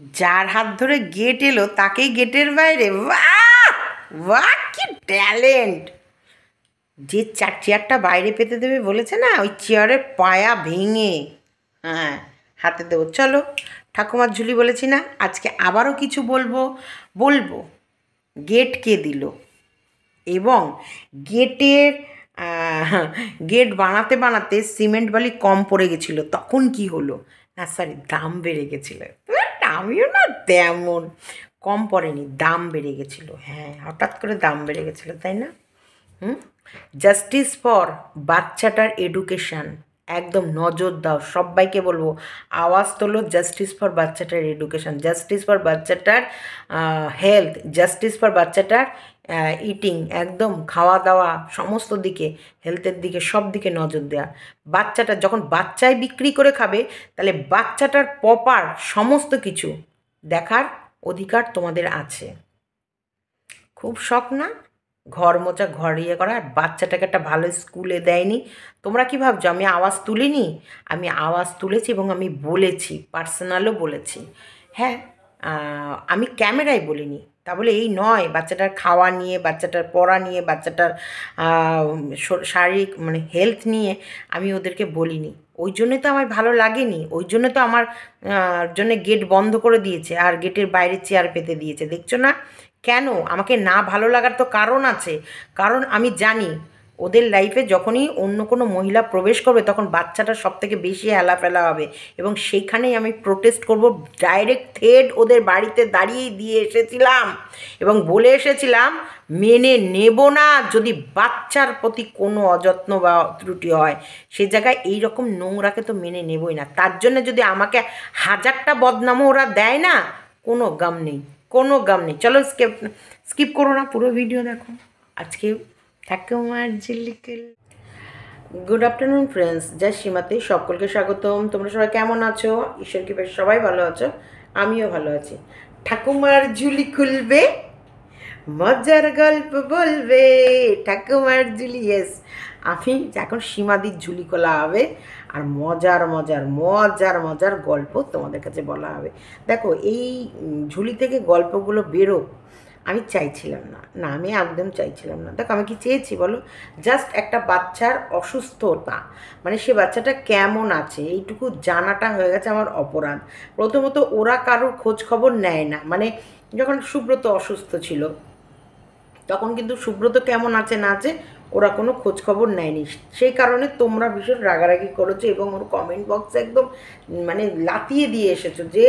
যার হাত ধরে গেট এলো তাকেই গেটের বাইরে। বাহ বাহ, কি ট্যালেন্ট! যে চেয়ারটা বাইরে পেতে দেবে বলেছে না, ওই চেয়ারের পায়া ভেঙে হ্যাঁ হাতে দেবো। চলো, ঠাকুমার ঝুলি বলেছি না, আজকে আবারও কিছু বলবো গেট কে দিল এবং গেটের গেট বানাতে বানাতে সিমেন্ট বালি কম পড়ে গেছিলো, তখন কি হলো না, সরি, দাম বেড়ে গেছিলো। আমিও না তেমন কম পড়েনি, দাম বেড়ে গেছিলো। হ্যাঁ, হঠাৎ করে দাম বেড়ে গেছিলো, তাই না? জাস্টিস ফর বাচ্চাটার এডুকেশান, একদম নজর দাও, সবাইকে বলবো আওয়াজ তোলো। জাস্টিস ফর বাচ্চাটার এডুকেশান, জাস্টিস ফর বাচ্চাটার হেলথ, জাস্টিস ফর বাচ্চাটার ইটিং, একদম খাওয়া দাওয়া সমস্ত দিকে, হেলথের দিকে, সব দিকে নজর দেওয়া। বাচ্চাটা যখন বাচ্চায় বিক্রি করে খাবে, তাহলে বাচ্চাটার প্রপার সমস্ত কিছু দেখার অধিকার তোমাদের আছে। খুব শখ না ঘর মোছা, ঘর ইয়ে করা, আর বাচ্চাটাকে একটা ভালো স্কুলে দেয়নি। তোমরা কি ভাবছো আমি আওয়াজ তুলিনি? আমি আওয়াজ তুলেছি এবং আমি বলেছি, পার্সোনালও বলেছি। হ্যাঁ, আমি ক্যামেরায় বলিনি, তা বলে এই নয় বাচ্চাটার খাওয়া নিয়ে, বাচ্চাটার পড়া নিয়ে, বাচ্চাটার শারীরিক মানে হেলথ নিয়ে আমি ওদেরকে বলিনি। ওই জন্যই তো আমার ভালো লাগেনি, ওই জন্য তো আমার জন্য গেট বন্ধ করে দিয়েছে আর গেটের বাইরে চেয়ার পেতে দিয়েছে। দেখছো না কেন? আমাকে না ভালো লাগার তো কারণ আছে, কারণ আমি জানি ওদের লাইফে যখনই অন্য কোনো মহিলা প্রবেশ করবে তখন বাচ্চাটা সবথেকে বেশি হেলাফেলা হবে, এবং সেইখানেই আমি প্রোটেস্ট করব। ডাইরেক্ট থ্রেড ওদের বাড়িতে দাঁড়িয়েই দিয়ে এসেছিলাম এবং বলে এসেছিলাম মেনে নেব না যদি বাচ্চার প্রতি কোনো অযত্ন বা ত্রুটি হয়। সে জায়গায় এই রকম নোংরাকে তো মেনে নেবই না। তার জন্য যদি আমাকে হাজারটা বদনামও ওরা দেয় না, কোনো গাম নেই, কোনো গাম নেই। চলো স্কিপ করো না, পুরো ভিডিও দেখো। আজকে ঠাকুমার ঝিলিকেল। গুড আফটারনুন ফ্রেন্ডস, জয় সীমাতে সকলকে স্বাগতম। তোমরা সবাই কেমন আছো? ঈশ্বর কৃপায় সবাই ভালো আছো, আমিও ভালো আছি। ঠাকুমার ঝুলি খুলবে, মজার গল্প বলবে, ঠাকুমার ঝুলি। ইয়েস, আমি এখন সীমাদির ঝুলি খোলা হবে আর মজার মজার মজার মজার গল্প তোমাদের কাছে বলা হবে। দেখো, এই ঝুলি থেকে গল্পগুলো বেরো আমি চাইছিলাম না, না আমি একদম চাইছিলাম না। দেখো আমি কি চেয়েছি বলো? জাস্ট একটা বাচ্চার অসুস্থতা, মানে সে বাচ্চাটা কেমন আছে এইটুকু জানাটা হয়ে গেছে আমার অপরাধ। প্রথমত ওরা কারোর খোঁজ খবর নেয় না, মানে যখন সুব্রত অসুস্থ ছিল তখন কিন্তু সুব্রত কেমন আছে না আছে ওরা কোনো খোঁজ খবর নেয়নি। সেই কারণে তোমরা ভীষণ রাগারাগি করেছো এবং ওর কমেন্ট বক্সে একদম মানে লাতিয়ে দিয়ে এসেছো যে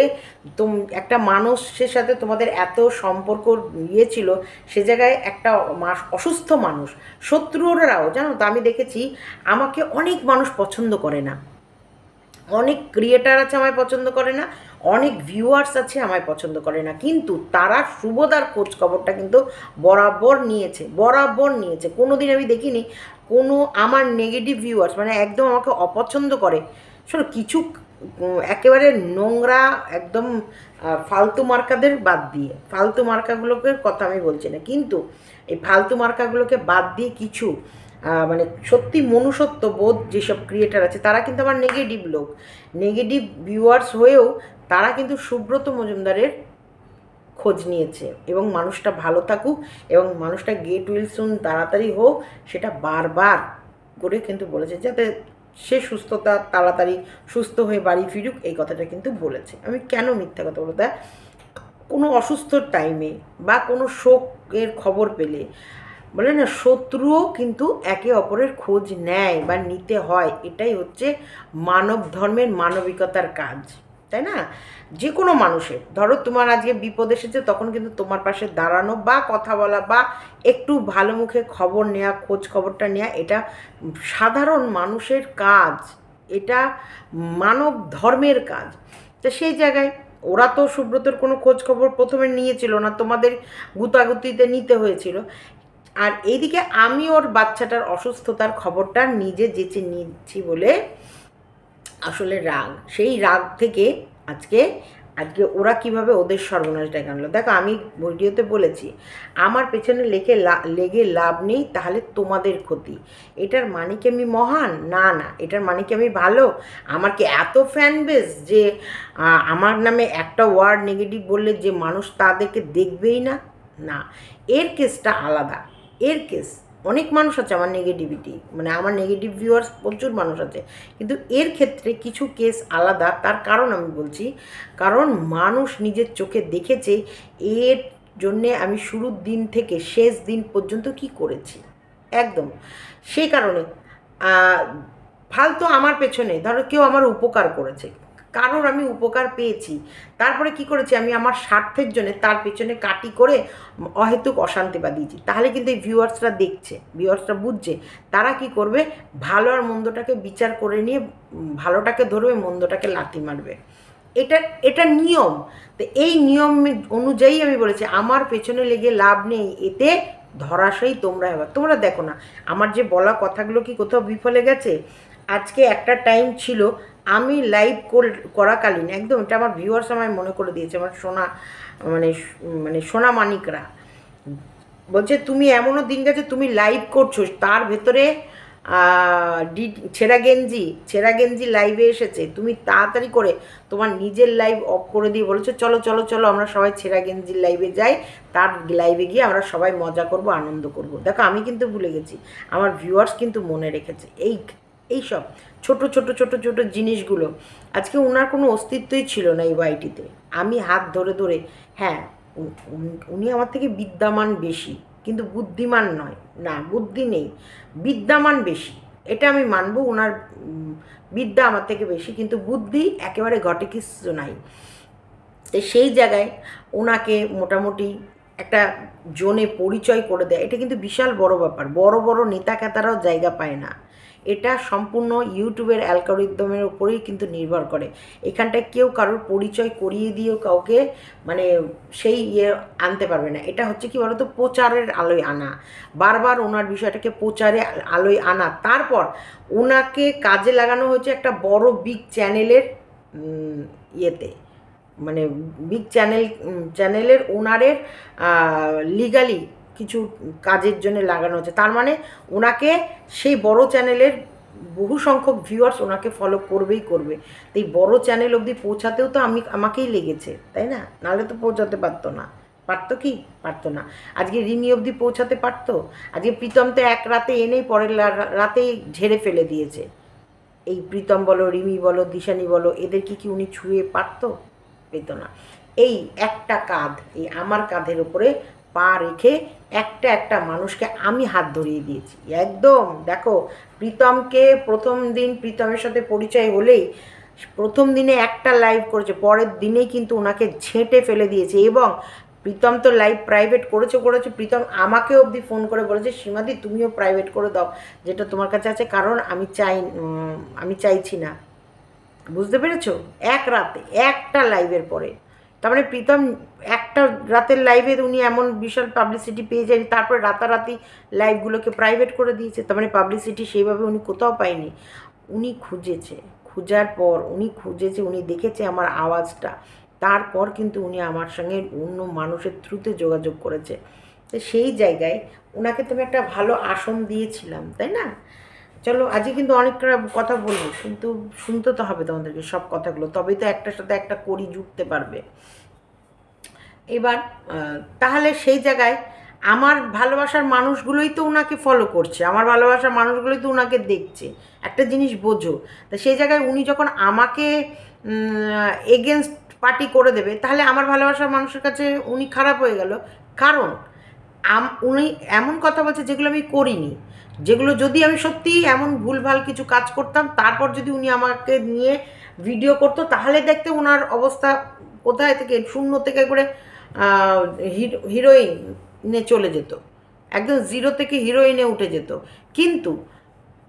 একটা মানুষের সাথে তোমাদের এত সম্পর্ক ইয়ে ছিল, সে জায়গায় একটা অসুস্থ মানুষ, শত্রুরাও জানো তো, আমি দেখেছি আমাকে অনেক মানুষ পছন্দ করে না, অনেক ক্রিয়েটার আছে আমায় পছন্দ করে না, অনেক ভিউয়ার্স আছে আমায় পছন্দ করে না, কিন্তু তারা শুভদার খোঁজ খবরটা কিন্তু বরাবর নিয়েছে। কোনো দিন আমি দেখিনি কোনো আমার নেগেটিভ ভিউয়ার্স মানে একদম আমাকে অপছন্দ করে। শোনো, কিছু একেবারে নোংরা একদম ফালতু মার্কাদের বাদ দিয়ে, ফালতু মার্কাগুলোকে কথা আমি বলছি না, কিন্তু এই ফালতু মার্কাগুলোকে বাদ দিয়ে কিছু মানে সত্যি মনুষ্যত্ব বোধ যেসব ক্রিয়েটার আছে তারা কিন্তু আমার নেগেটিভ লোক, নেগেটিভ ভিউয়ার্স হয়েও তারা কিন্তু সুব্রত মজুমদারের খোঁজ নিয়েছে এবং মানুষটা ভালো থাকুক এবং মানুষটা গেট উইল সুন তাড়াতাড়ি হোক সেটা বারবার করে কিন্তু বলেছে, যাতে সে তাড়াতাড়ি সুস্থ হয়ে বাড়ি ফিরুক, এই কথাটা কিন্তু বলেছে। আমি কেন মিথ্যা কথা বলতে? কোনো অসুস্থ টাইমে বা কোনো শোকের খবর পেলে বলে না, শত্রুও কিন্তু একে অপরের খোঁজ নেয় বা নিতে হয়, এটাই হচ্ছে মানব ধর্মের মানবিকতার কাজ, তাই না? যে কোনো মানুষের, ধরো তোমার আজকে বিপদ এসেছে তখন কিন্তু তোমার পাশে দাঁড়ানো বা কথা বলা বা একটু ভালো মুখে খবর নেওয়া, খোঁজ খবরটা নেওয়া, এটা সাধারণ মানুষের কাজ, এটা মানব ধর্মের কাজ। তো সেই জায়গায় ওরা তো সুব্রতর কোনো খোঁজ খবর প্রথমে নিয়েছিল না, তোমাদের গুতাগুতিতে নিতে হয়েছিল। আর এইদিকে আমি ওর বাচ্চাটার অসুস্থতার খবরটা নিজে যেচে নিচ্ছি বলে আসলে রাগ, সেই রাগ থেকে আজকে আজকে ওরা কিভাবে ওদের সর্বনাশ ডেকে আনলো। দেখো আমি ভিডিওতে বলেছি আমার পেছনে লেগে লাভ নেই, তাহলে তোমাদের ক্ষতি। এটার মানে কি আমি মহান? না না। এটার মানে কি আমি ভালো? আমার কি এত ফ্যান বেস যে আমার নামে একটা ওয়ার্ড নেগেটিভ বললে যে মানুষ তাদেরকে দেখবেই না? না, এর কেসটা আলাদা। এর কেস অনেক মানুষ আছে আমার নেগেটিভিটি, মানে আমার নেগেটিভ ভিউয়ার্স প্রচুর মানুষ আছে, কিন্তু এর ক্ষেত্রে কিছু কেস আলাদা। তার কারণ আমি বলছি, কারণ মানুষ নিজের চোখে দেখেছে এর জন্যে আমি শুরুর দিন থেকে শেষ দিন পর্যন্ত কি করেছি। একদম সেই কারণে ফালতু আমার পেছনে ধরো কেউ আমার উপকার করেছে, কারোর আমি উপকার পেয়েছি, তারপরে কি করেছি আমি আমার স্বার্থের জন্য তার পেছনে কাটি করে অহেতুক অশান্তি বাঁধিয়েছি, তাহলে কিন্তু এই ভিউয়ার্সরা দেখছে, ভিউয়ার্সরা বুঝছে, তারা কি করবে, ভালো আর মন্দটাকে বিচার করে নিয়ে ভালোটাকে ধরবে, মন্দটাকে লাথি মারবে। এটা এটা নিয়ম। তো এই নিয়ম অনুযায়ী আমি বলেছি আমার পেছনে লেগে লাভ নেই, এতে ধরাশায়ী তোমরা। এবার তোমরা দেখো না আমার যে বলা কথাগুলো কি কোথাও বিফলে গেছে। আজকে একটা টাইম ছিল আমি লাইভ করাকালীন, একদম এটা আমার ভিউয়ার্স আমায় মনে করে দিয়েছে, আমার সোনা মানে মানে সোনা মানিকরা বলছে তুমি এমনও দিন গেছে তুমি লাইভ করছো, তার ভেতরে ছেঁড়া গেঞ্জি লাইভে এসেছে, তুমি তাড়াতাড়ি করে তোমার নিজের লাইভ অফ করে দিয়ে বলেছো চলো চলো চলো আমরা সবাই ছেঁড়া গেঞ্জির লাইভে যাই, তার লাইভে গিয়ে আমরা সবাই মজা করব, আনন্দ করব। দেখো আমি কিন্তু ভুলে গেছি, আমার ভিউয়ার্স কিন্তু মনে রেখেছে এইসব ছোট ছোট ছোট ছোট জিনিসগুলো। আজকে ওনার কোনো অস্তিত্বই ছিল না এই ওয়াইটিতে। আমি হাত ধরে ধরে, হ্যাঁ উনি আমার থেকে বিদ্যমান বেশি, কিন্তু বুদ্ধিমান নয়, না বুদ্ধি নেই, বিদ্যমান বেশি, এটা আমি মানবো। ওনার বিদ্যা আমার থেকে বেশি, কিন্তু বুদ্ধি একেবারে ঘটে কিছু নাই। তো সেই জায়গায় ওনাকে মোটামুটি একটা জোনে পরিচয় করে দেয়, এটা কিন্তু বিশাল বড় ব্যাপার। বড় বড় নেতা খেতারাও জায়গা পায় না, এটা সম্পূর্ণ ইউটিউবের অ্যালগরিদমের উপরেই কিন্তু নির্ভর করে। এখানটায় কেউ কারোর পরিচয় করিয়ে দিয়েও কাউকে মানে সেই আনতে পারবে না। এটা হচ্ছে কি বলতো, প্রচারের আলোয় আনা, বারবার ওনার বিষয়টাকে প্রচারে আলোয় আনা, তারপর ওনাকে কাজে লাগানো হয়েছে একটা বড় বিগ চ্যানেলের ইয়েতে, মানে বিগ চ্যানেলের ওনারের লিগালি কিছু কাজের জন্য লাগানো হচ্ছে। তার মানে ওনাকে সেই বড় চ্যানেলের বহু সংখ্যক ভিউয়ার্স ওনাকে ফলো করবেই করবে। তো এই বড় চ্যানেল অবধি পৌঁছাতেও তো আমাকেই লেগেছে, তাই না? নাহলে তো পৌঁছাতে পারতো না। পারতো কি? পারতো না। আজকে রিমি অবধি পৌঁছাতে পারতো? আজকে প্রীতম তো এক রাতে এনেই পরের রাতেই ঝেড়ে ফেলে দিয়েছে। এই প্রীতম বলো, রিমি বলো, দিশানি বলো, এদের কি উনি ছুঁয়ে পারতো? পেত না। এই একটা কাঁধ, এই আমার কাঁধের ওপরে পা রেখে একটা একটা মানুষকে আমি হাত ধরিয়ে দিয়েছি একদম। দেখো প্রীতমকে প্রথম দিন প্রীতমের সাথে পরিচয় হলেই প্রথম দিনে একটা লাইভ করেছে, পরের দিনেই কিন্তু ওনাকে ঝেঁটে ফেলে দিয়েছে। এবং প্রীতম তো লাইভ প্রাইভেট করেছে, প্রীতম আমাকে অবধি ফোন করে বলেছে সীমাদি তুমিও প্রাইভেট করে দাও যেটা তোমার কাছে আছে, কারণ আমি চাইছি না। বুঝতে পেরেছো? এক রাতে একটা লাইভের পরে, তার মানে প্রীতম একটা রাতের লাইভে উনি এমন বিশাল পাবলিসিটি পেয়ে যায়, তারপরে রাতারাতি লাইভগুলোকে প্রাইভেট করে দিয়েছে। তার মানে পাবলিসিটি সেইভাবে উনি কোথাও পায়নি। উনি খুঁজেছে, খোঁজার পর উনি দেখেছে আমার আওয়াজটা, তারপর কিন্তু উনি আমার সঙ্গে অন্য মানুষের থ্রুতে যোগাযোগ করেছে। তো সেই জায়গায় ওনাকে তো আমি একটা ভালো আসন দিয়েছিলাম, তাই না? চলো আজকে কিন্তু অনেকটা কথা বলবো, কিন্তু শুনতে তো হবে তোমাদেরকে সব কথাগুলো, তবেই তো একটার সাথে একটা কড়ি জুড়তে পারবে। এবার তাহলে সেই জায়গায় আমার ভালোবাসার মানুষগুলোই তো ওনাকে ফলো করছে, আমার ভালোবাসার মানুষগুলোই তো ওনাকে দেখছে। একটা জিনিস বোঝো। তা সেই জায়গায় উনি যখন আমাকে এগেনস্ট পার্টি করে দেবে, তাহলে আমার ভালোবাসার মানুষের কাছে উনি খারাপ হয়ে গেল। কারণ উনি এমন কথা বলছে যেগুলো আমি করিনি, যেগুলো যদি আমি সত্যি এমন ভুলভাল কিছু কাজ করতাম, তারপর যদি উনি আমাকে নিয়ে ভিডিও করতো, তাহলে দেখতে ওনার অবস্থা কোথায় থেকে শূন্য থেকে করে হিরোইনে চলে যেত, একদম জিরো থেকে হিরোইনে উঠে যেত। কিন্তু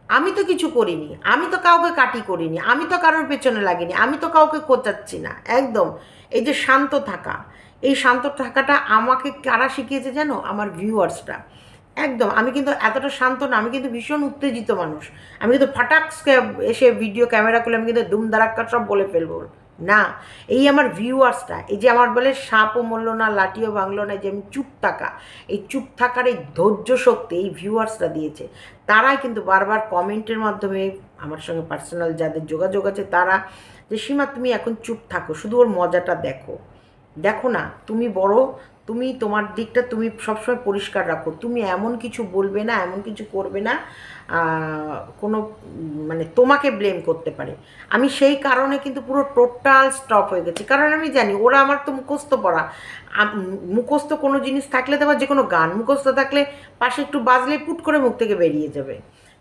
আমি তো কিছু করিনি, আমি তো কাউকে কাটি করিনি, আমি তো কারোর পেছনে লাগিনি, আমি তো কাউকে কোচাচ্ছি না। একদম এই যে শান্ত থাকা, এই শান্ত থাকাটা আমাকে কারা শিখিয়েছে জানো? আমার ভিউয়ার্সরা। একদম আমি কিন্তু এতটা শান্ত না, আমি কিন্তু ভীষণ উত্তেজিত মানুষ। আমি কিন্তু ফাটাক্সকে এসে ভিডিও ক্যামেরা করলে আমি কিন্তু দুমদারাক্কা সব বলে ফেলবো, না, এই আমার ভিউয়ার্সটা, এই যে আমার বলে সাপও মরল না লাঠিও ভাঙলো না, যে আমি চুপ থাকা, এই চুপ থাকার এই ধৈর্য শক্তি এই ভিউয়ার্সরা দিয়েছে। তারাই কিন্তু বারবার কমেন্টের মাধ্যমে আমার সঙ্গে পার্সোনাল যাদের যোগাযোগ আছে তারা, যে সীমা তুমি এখন চুপ থাকো, শুধু ওর মজাটা দেখো, দেখো না তুমি বড়, তুমি তোমার দিকটা তুমি সবসময় পরিষ্কার রাখো, তুমি এমন কিছু বলবে না, এমন কিছু করবে না কোনো মানে তোমাকে ব্লেম করতে পারে। আমি সেই কারণে কিন্তু পুরো টোটাল স্টপ হয়ে গেছি, কারণ আমি জানি ওরা আমার তো মুখস্থ পড়া, মুখস্থ কোনো জিনিস থাকলে তো যে কোনো গান মুখস্থ থাকলে পাশে একটু বাজলে পুট করে মুখ থেকে বেরিয়ে যাবে,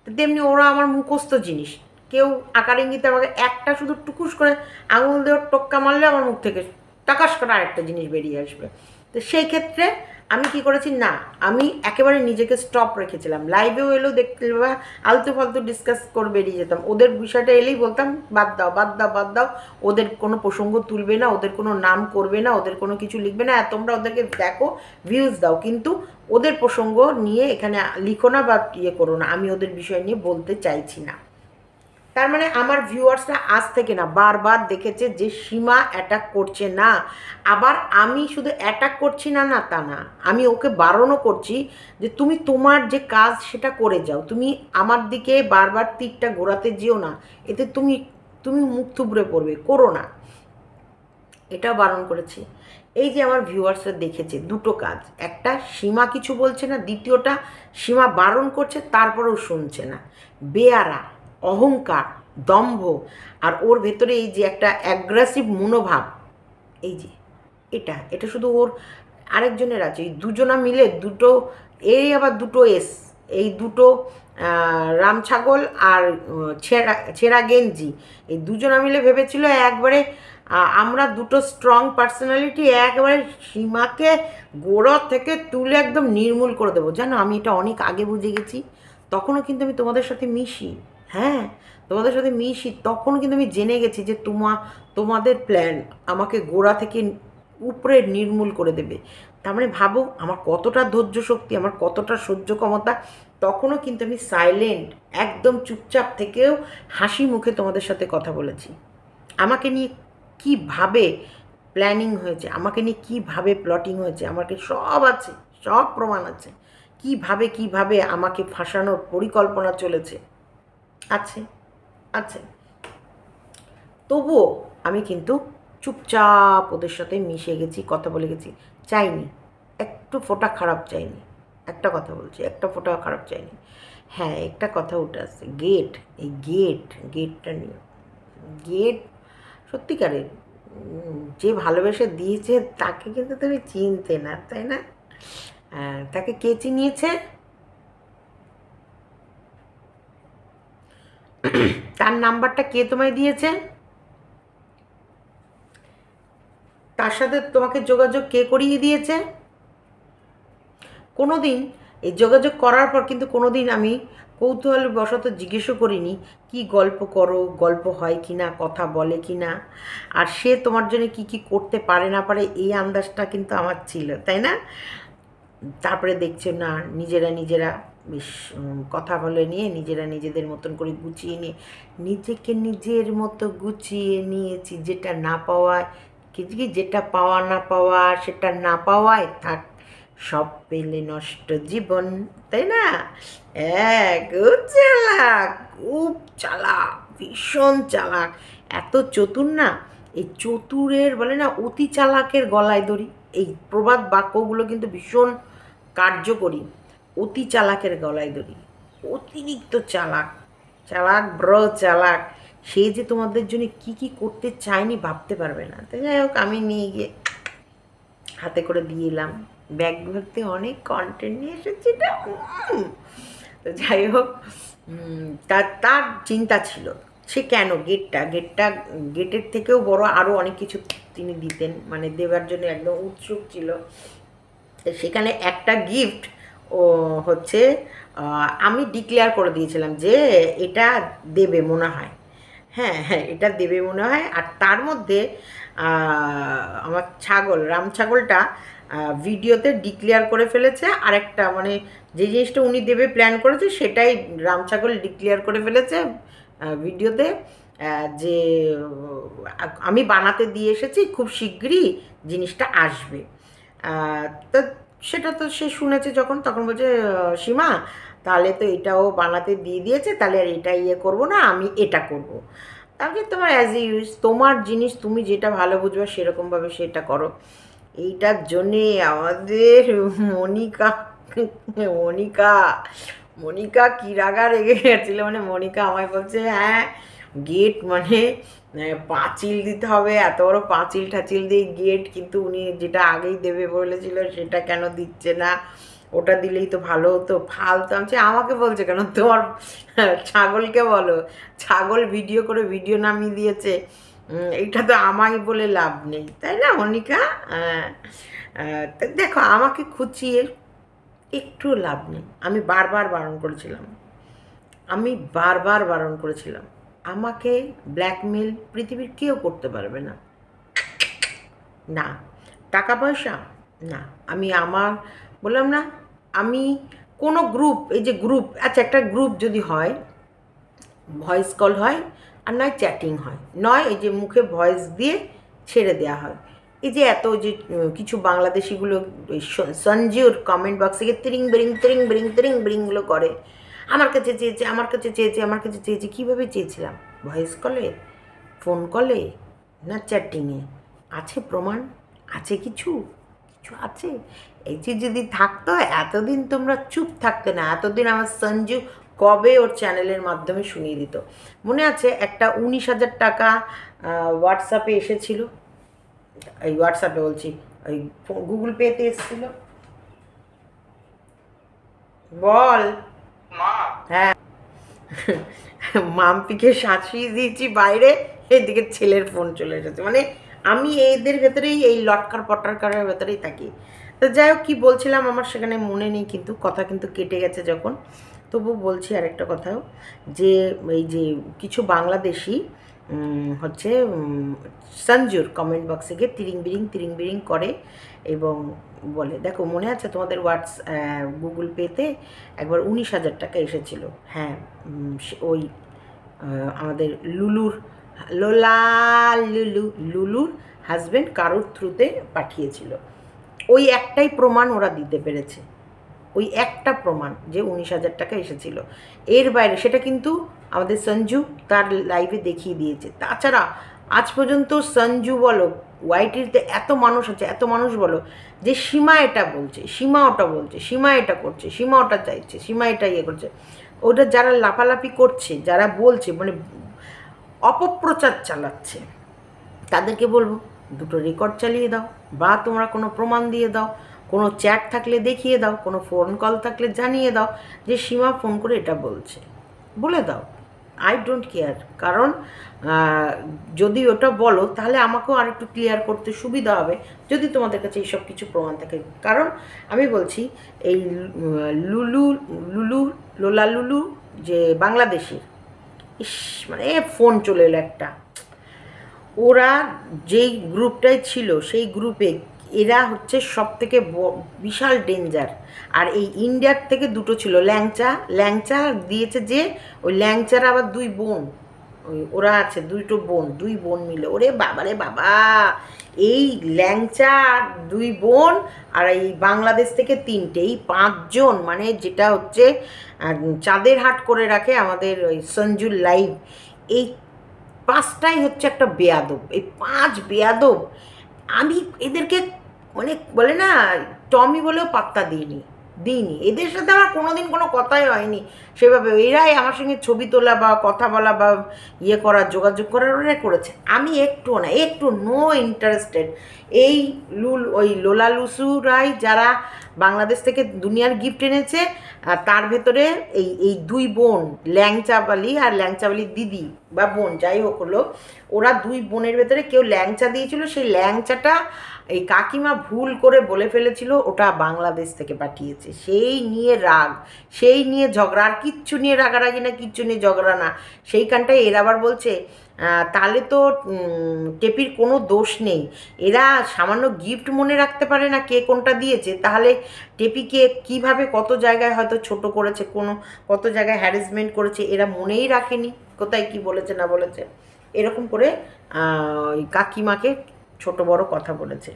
তো তেমনি ওরা আমার মুখস্থ জিনিস, কেউ আকার ইঙ্গিতে আমাকে একটা শুধু টুকুস করে আঙুল দিয়ে টোক্কা মারলে আমার মুখ থেকে টাকাস করে আরেকটা জিনিস বেরিয়ে আসবে। তো সেই ক্ষেত্রে আমি কি করেছি, না আমি একেবারে নিজেকে স্টপ রেখেছিলাম, লাইভেও এলেও দেখতে বা আলতু ফালতু ডিসকাস করে বেরিয়ে যেতাম, ওদের বিষয়টা এলেই বলতাম বাদ দাও বাদ দাও বাদ দাও, ওদের কোনো প্রসঙ্গ তুলবে না, ওদের কোনো নাম করবে না, ওদের কোনো কিছু লিখবে না, তোমরা ওদেরকে দেখো ভিউজ দাও, কিন্তু ওদের প্রসঙ্গ নিয়ে এখানে লিখো না বা ইয়ে করো না, আমি ওদের বিষয় নিয়ে বলতে চাইছি না। তার মানে আমার ভিউয়ার্সরা আজ থেকে না বারবার দেখেছে যে সীমা অ্যাটাক করছে না, আবার আমি শুধু অ্যাটাক করছি না না তা না, আমি ওকে বারণও করছি যে তুমি তোমার যে কাজ সেটা করে যাও, তুমি আমার দিকে বারবার তীরটা ঘোরাতে যেও না, এতে তুমি তুমি মুখ থুবড়ে পড়বে, করো না, এটাও বারণ করেছি। এই যে আমার ভিউয়ার্সরা দেখেছে দুটো কাজ, একটা সীমা কিছু বলছে না, দ্বিতীয়টা সীমা বারণ করছে তারপরেও শুনছে না, বেয়ারা, অহংকার, দম্ভ, আর ওর ভেতরে এই যে একটা অ্যাগ্রেসিভ মনোভাব, এই যে এটা এটা শুধু ওর আরেকজনের আছে, এই দুজনা মিলে দুটো, এই আবার দুটো এই দুটো রাম ছাগল আর ছেঁড়া ছেঁড়া গেঞ্জি, এই দুজনা মিলে ভেবেছিল একবারে আমরা দুটো স্ট্রং পার্সোনালিটি একেবারে সীমাকে গোড়া থেকে তুলে একদম নির্মূল করে দেবো। জানো আমি এটা অনেক আগে বুঝে গেছি, তখনও কিন্তু আমি তোমাদের সাথে মিশি, হ্যাঁ তোমাদের সাথে মিশি, তখন কিন্তু আমি জেনে গেছি যে তোমাদের প্ল্যান আমাকে গোড়া থেকে উপরে নির্মূল করে দেবে। তার মানে ভাবো আমার কতটা ধৈর্য শক্তি, আমার কতটা সহ্য ক্ষমতা, তখনও কিন্তু আমি সাইলেন্ট একদম চুপচাপ থেকেও হাসি মুখে তোমাদের সাথে কথা বলেছি। আমাকে নিয়ে কীভাবে প্ল্যানিং হয়েছে, আমাকে নিয়ে কীভাবে প্লটিং হয়েছে, আমাকে সব আছে, সব প্রমাণ আছে, কীভাবে কীভাবে আমাকে ফাঁসানোর পরিকল্পনা চলেছে, আছে আছে। তবুও আমি কিন্তু চুপচাপ ওদের সাথে মিশে গেছি, কথা বলে গেছি, চাইনি একটু ফোঁটা খারাপ চাইনি, একটা কথা বলছি একটা ফোঁটা খারাপ চাইনি। হ্যাঁ একটা কথা উঠে আসছে, গেট, এই গেটটা নিয়ে, গেট সত্যিকারের যে ভালোবেসে দিয়েছে তাকে কিন্তু তুমি চিনতে না, তাই না? তাকে কে চিনিয়েছে? তার নাম্বারটা কে তোমায় দিয়েছে? তার সাথে তোমাকে যোগাযোগ কে করিয়ে দিয়েছে? কোনো দিন এই যোগাযোগ করার পর কিন্তু কোনো দিন আমি কৌতূহলবশত জিজ্ঞেসও করিনি কি গল্প করো, গল্প হয় কি না, কথা বলে কি না, আর সে তোমার জন্য কি কি করতে পারে না পারে এই আন্দাজটা কিন্তু আমার ছিল, তাই না? তারপরে দেখছো না নিজেরা বেশ কথা বলে নিয়ে নিজেরা নিজেদের মতন করে গুছিয়ে নিয়ে নিজেকে নিজের মতো গুছিয়ে নিয়েছি, যেটা না পাওয়ায় কি যেটা পাওয়া না পাওয়া সেটা না পাওয়ায় থাক, সব পেলে নষ্ট জীবন, তাই না? খুব চালাক, খুব চালাক, ভীষণ চালাক, এত চতুর না, এই চতুরের বলে না অতি চালাকের গলায় দড়ি, এই প্রবাদ বাক্যগুলো কিন্তু ভীষণ কার্যকরী। অতি চালাকের গলায় দড়ি, অতিরিক্ত চালাক, চালাক চালাক, সে যে তোমাদের জন্য কি কি করতে চায়নি ভাবতে পারবে না। তো যাই হোক আমি নিয়ে গিয়ে হাতে করে দিয়ে এলাম, ব্যাগ ভর্তি অনেক কন্টেন্ট নিয়ে এসেছি। তো যাই হোক তার চিন্তা ছিল সে কেন গেটের থেকেও বড় আরও অনেক কিছু তিনি দিতেন, মানে দেওয়ার জন্য একদম উৎসুক ছিল। সেখানে একটা গিফট ও হচ্ছে আমি ডিক্লেয়ার করে দিয়েছিলাম যে এটা দেবে মনে হয়, হ্যাঁ হ্যাঁ এটা দেবে মনে হয়। আর তার মধ্যে আমার রাম ছাগলটা ভিডিওতে ডিক্লেয়ার করে ফেলেছে, আরেকটা মানে যে জিনিসটা উনি দেবে প্ল্যান করেছে সেটাই রাম ছাগল ডিক্লেয়ার করে ফেলেছে ভিডিওতে, যে আমি বানাতে দিয়ে এসেছি, খুব শিগগিরই জিনিসটা আসবে। তো সেটা তো সে শুনেছে যখন, তখন বলছে সীমা তাহলে তো এটাও বানাতে দিয়ে দিয়েছে, তাহলে আর এটা ইয়ে করবো না, আমি এটা করব। তাহলে তোমার অ্যাজ ইউজ, তোমার জিনিস তুমি যেটা ভালো বুঝবে সেরকমভাবে সেটা করো। এইটার জন্যে আমাদের মনিকা মনিকা মনিকা কী রাগা রেগে গেছিলো, মানে মনিকা আমায় বলছে হ্যাঁ গেট মানে পাঁচিল দিতে হবে, এত বড় পাঁচিল ঠাচিল দিয়ে গেট, কিন্তু উনি যেটা আগেই দেবে বলেছিল সেটা কেন দিচ্ছে না, ওটা দিলেই তো ভালো হতো, ফালতু। আমি আমাকে বলছে কেন, তোমার ছাগলকে বলো, ছাগল ভিডিও করে ভিডিও নামিয়ে দিয়েছে, এটা তো আমায় বলে লাভ নেই, তাই না মনিকা? দেখো আমাকে খুঁচিয়ে একটু লাভ নেই, আমি বারবার বারণ করেছিলাম, আমাকে ব্ল্যাকমেল পৃথিবীর কেউ করতে পারবে না, না টাকা পয়সা না। আমি আমার বললাম না, আমি কোনো গ্রুপ, এই যে গ্রুপ, আচ্ছা একটা গ্রুপ যদি হয়, ভয়েস কল হয় আর নয় চ্যাটিং হয়, নয় এই যে মুখে ভয়েস দিয়ে ছেড়ে দেওয়া হয়, এই যে এত যে কিছু বাংলাদেশিগুলো সঞ্জুর কমেন্ট বক্সে গিয়ে তিরিং বিরিং তিরিং বিরিং তিরিং বিরিংগুলো করে, আমার কাছে চেয়েছে, আমার কাছে চেয়েছে, আমার কাছে চেয়েছে। কীভাবে চেয়েছিলাম? ভয়েস কলে, ফোন কলে, না চ্যাটিংয়ে? আছে প্রমাণ? আছে কিছু? কিছু আছে? এই যে যদি থাকতো এতদিন তোমরা চুপ থাকতে না, এতদিন আমার সঞ্জু কবে ওর চ্যানেলের মাধ্যমে শুনিয়ে দিত। মনে আছে একটা 19,000 টাকা হোয়াটসঅ্যাপে এসেছিল, এই হোয়াটসঅ্যাপে বলছি ওই গুগল পেতে এসেছিল, বল। হ্যাঁ মাম্পিকে শাসিয়ে দিয়েছি বাইরে, এদিকে ছেলের ফোন চলে এসেছে, মানে আমি এদের ভেতরেই, এই লটকার পটারকারের ভেতরেই থাকি। তো যাই হোক কী বলছিলাম আমার সেখানে মনে নেই, কিন্তু কথা কিন্তু কেটে গেছে যখন, তবু বলছি আরেকটা কথাও, যে এই যে কিছু বাংলাদেশি হচ্ছে সঞ্জুর কমেন্ট বক্সে গিয়ে তিরিং বিরিং করে এবং বলে, দেখো মনে আছে তোমাদের গুগল পেতে একবার 19,000 টাকা এসেছিল, হ্যাঁ ওই আমাদের লুলুর হাজব্যান্ড কারোর থ্রুতে পাঠিয়েছিল, ওই একটাই প্রমাণ ওরা দিতে পেরেছে, ওই একটা প্রমাণ যে 19,000 টাকা এসেছিল, এর বাইরে সেটা কিন্তু আমাদের সঞ্জু তার লাইভে দেখিয়ে দিয়েছে। তাছাড়া আজ পর্যন্ত সঞ্জু বলো, ওয়াইটিতে এত মানুষ আছে, এত মানুষ বলো, যে সীমা এটা বলছে, সীমা ওটা বলছে, সীমা এটা করছে, সীমা ওটা চাইছে, সীমা এটা ইয়ে করছে, ওটা যারা লাফালাফি করছে, যারা বলছে মানে অপপ্রচার চালাচ্ছে, তাদেরকে বলবো দুটো রেকর্ড চালিয়ে দাও, বা তোমরা কোনো প্রমাণ দিয়ে দাও, কোনো চ্যাট থাকলে দেখিয়ে দাও, কোনো ফোন কল থাকলে জানিয়ে দাও যে সীমা ফোন করে এটা বলছে, বলে দাও, আই ডোন্ট কেয়ার। কারণ যদি ওটা বলো তাহলে আমাকেও আরেকটু ক্লিয়ার করতে সুবিধা হবে, যদি তোমাদের কাছে এইসব কিছু প্রমাণ থাকে। কারণ আমি বলছি এই লোলা লুলু যে বাংলাদেশের, ইস মানে ফোন চলে এলো একটা, ওরা যেই গ্রুপটায় ছিল সেই গ্রুপে এরা হচ্ছে সব থেকে বিশাল ডেঞ্জার। আর এই ইন্ডিয়ার থেকে দুটো ছিল, ল্যাংচা দিয়েছে, যে ওই ল্যাংচার আবার দুই বোন, ওই ওরা আছে দুই বোন মিলে, ওরে বাবারে বাবা, এই ল্যাংচা দুই বোন আর এই বাংলাদেশ থেকে তিনটে, এই 5 জন, মানে যেটা হচ্ছে চাঁদের হাট করে রাখে আমাদের ওই সঞ্জুর লাইভ, এই 5টাই হচ্ছে একটা বেয়াদব, এই 5 বেয়াদব। আমি এদেরকে মানে বলে না টমি বলেও পাত্তা দিইনি, এদের সাথে আমার কোনোদিন কোনো কথাই হয়নি সেভাবে, এরাই আমার সঙ্গে ছবি তোলা বা কথা বলা বা ইয়ে করার, যোগাযোগ করার ওরা করেছে, আমি একটু না, একটু নো ইন্টারেস্টেড। এই ওই লোলা লুসুরাই যারা বাংলাদেশ থেকে দুনিয়ার গিফট এনেছে, তার ভেতরে এই দুই বোন ল্যাংচাবালি আর ল্যাংচাবালির দিদি বা বোন যাই হোক হলো, ওরা দুই বোনের ভেতরে কেউ ল্যাংচা দিয়েছিল, সেই ল্যাংচাটা এই কাকিমা ভুল করে বলে ফেলেছিল ওটা বাংলাদেশ থেকে পাঠিয়েছে, সেই নিয়ে রাগ, সেই নিয়ে ঝগড়া, আর কিচ্ছু নিয়ে রাগারাগি না, কিচ্ছু নিয়ে ঝগড়া না, সেইখানটায় এরা আবার বলছে তাহলে তো টেপির কোনো দোষ নেই, এরা সামান্য গিফট মনে রাখতে পারে না কে কোনটা দিয়েছে, তাহলে টেপিকে কিভাবে কত জায়গায় হয়তো ছোট করেছে, কত জায়গায় হ্যারাসমেন্ট করেছে, এরা মনেই রাখেনি কোথায় কি বলেছে না বলেছে। এরকম করে ওই কাকিমাকে ছোট বড় কথা বলেছে।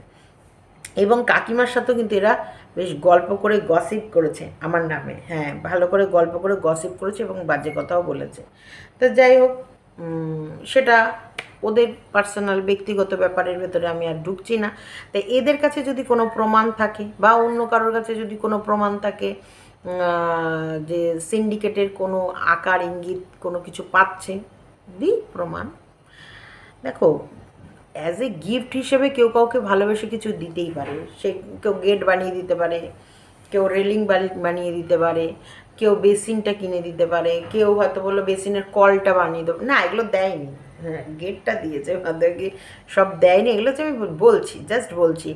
এবং কাকিমার সাথেও কিন্তু এরা বেশ গল্প করে গসিপ করেছে আমার নামে, হ্যাঁ ভালো করে গল্প করে গসিপ করেছে এবং বাজে কথাও বলেছে। তো যাই হোক, সেটা ওদের পার্সোনাল ব্যক্তিগত ব্যাপারের ভেতরে আমি আর ঢুকছি না। তাই এদের কাছে যদি কোনো প্রমাণ থাকে বা অন্য কারোর কাছে যদি কোনো প্রমাণ থাকে যে সিন্ডিকেটের কোনো আকার ইঙ্গিত কোনো কিছু পাচ্ছে, দিই প্রমাণ। দেখো, অ্যাজ এ গিফট হিসেবে কেউ কাউকে ভালোবেসে কিছু দিতেই পারে। সে কেউ গেট বানিয়ে দিতে পারে, কেউ রেলিং বানিয়ে দিতে পারে, কেউ বেসিনটা কিনে দিতে পারে, কেউ হয়তো বললো বেসিনের কলটা বানিয়ে দেবো, না এগুলো দেয়নি। হ্যাঁ, গেটটা দিয়েছে, ওদেরকে সব দেয়নি, এগুলো হচ্ছে আমি বলছি, জাস্ট বলছি।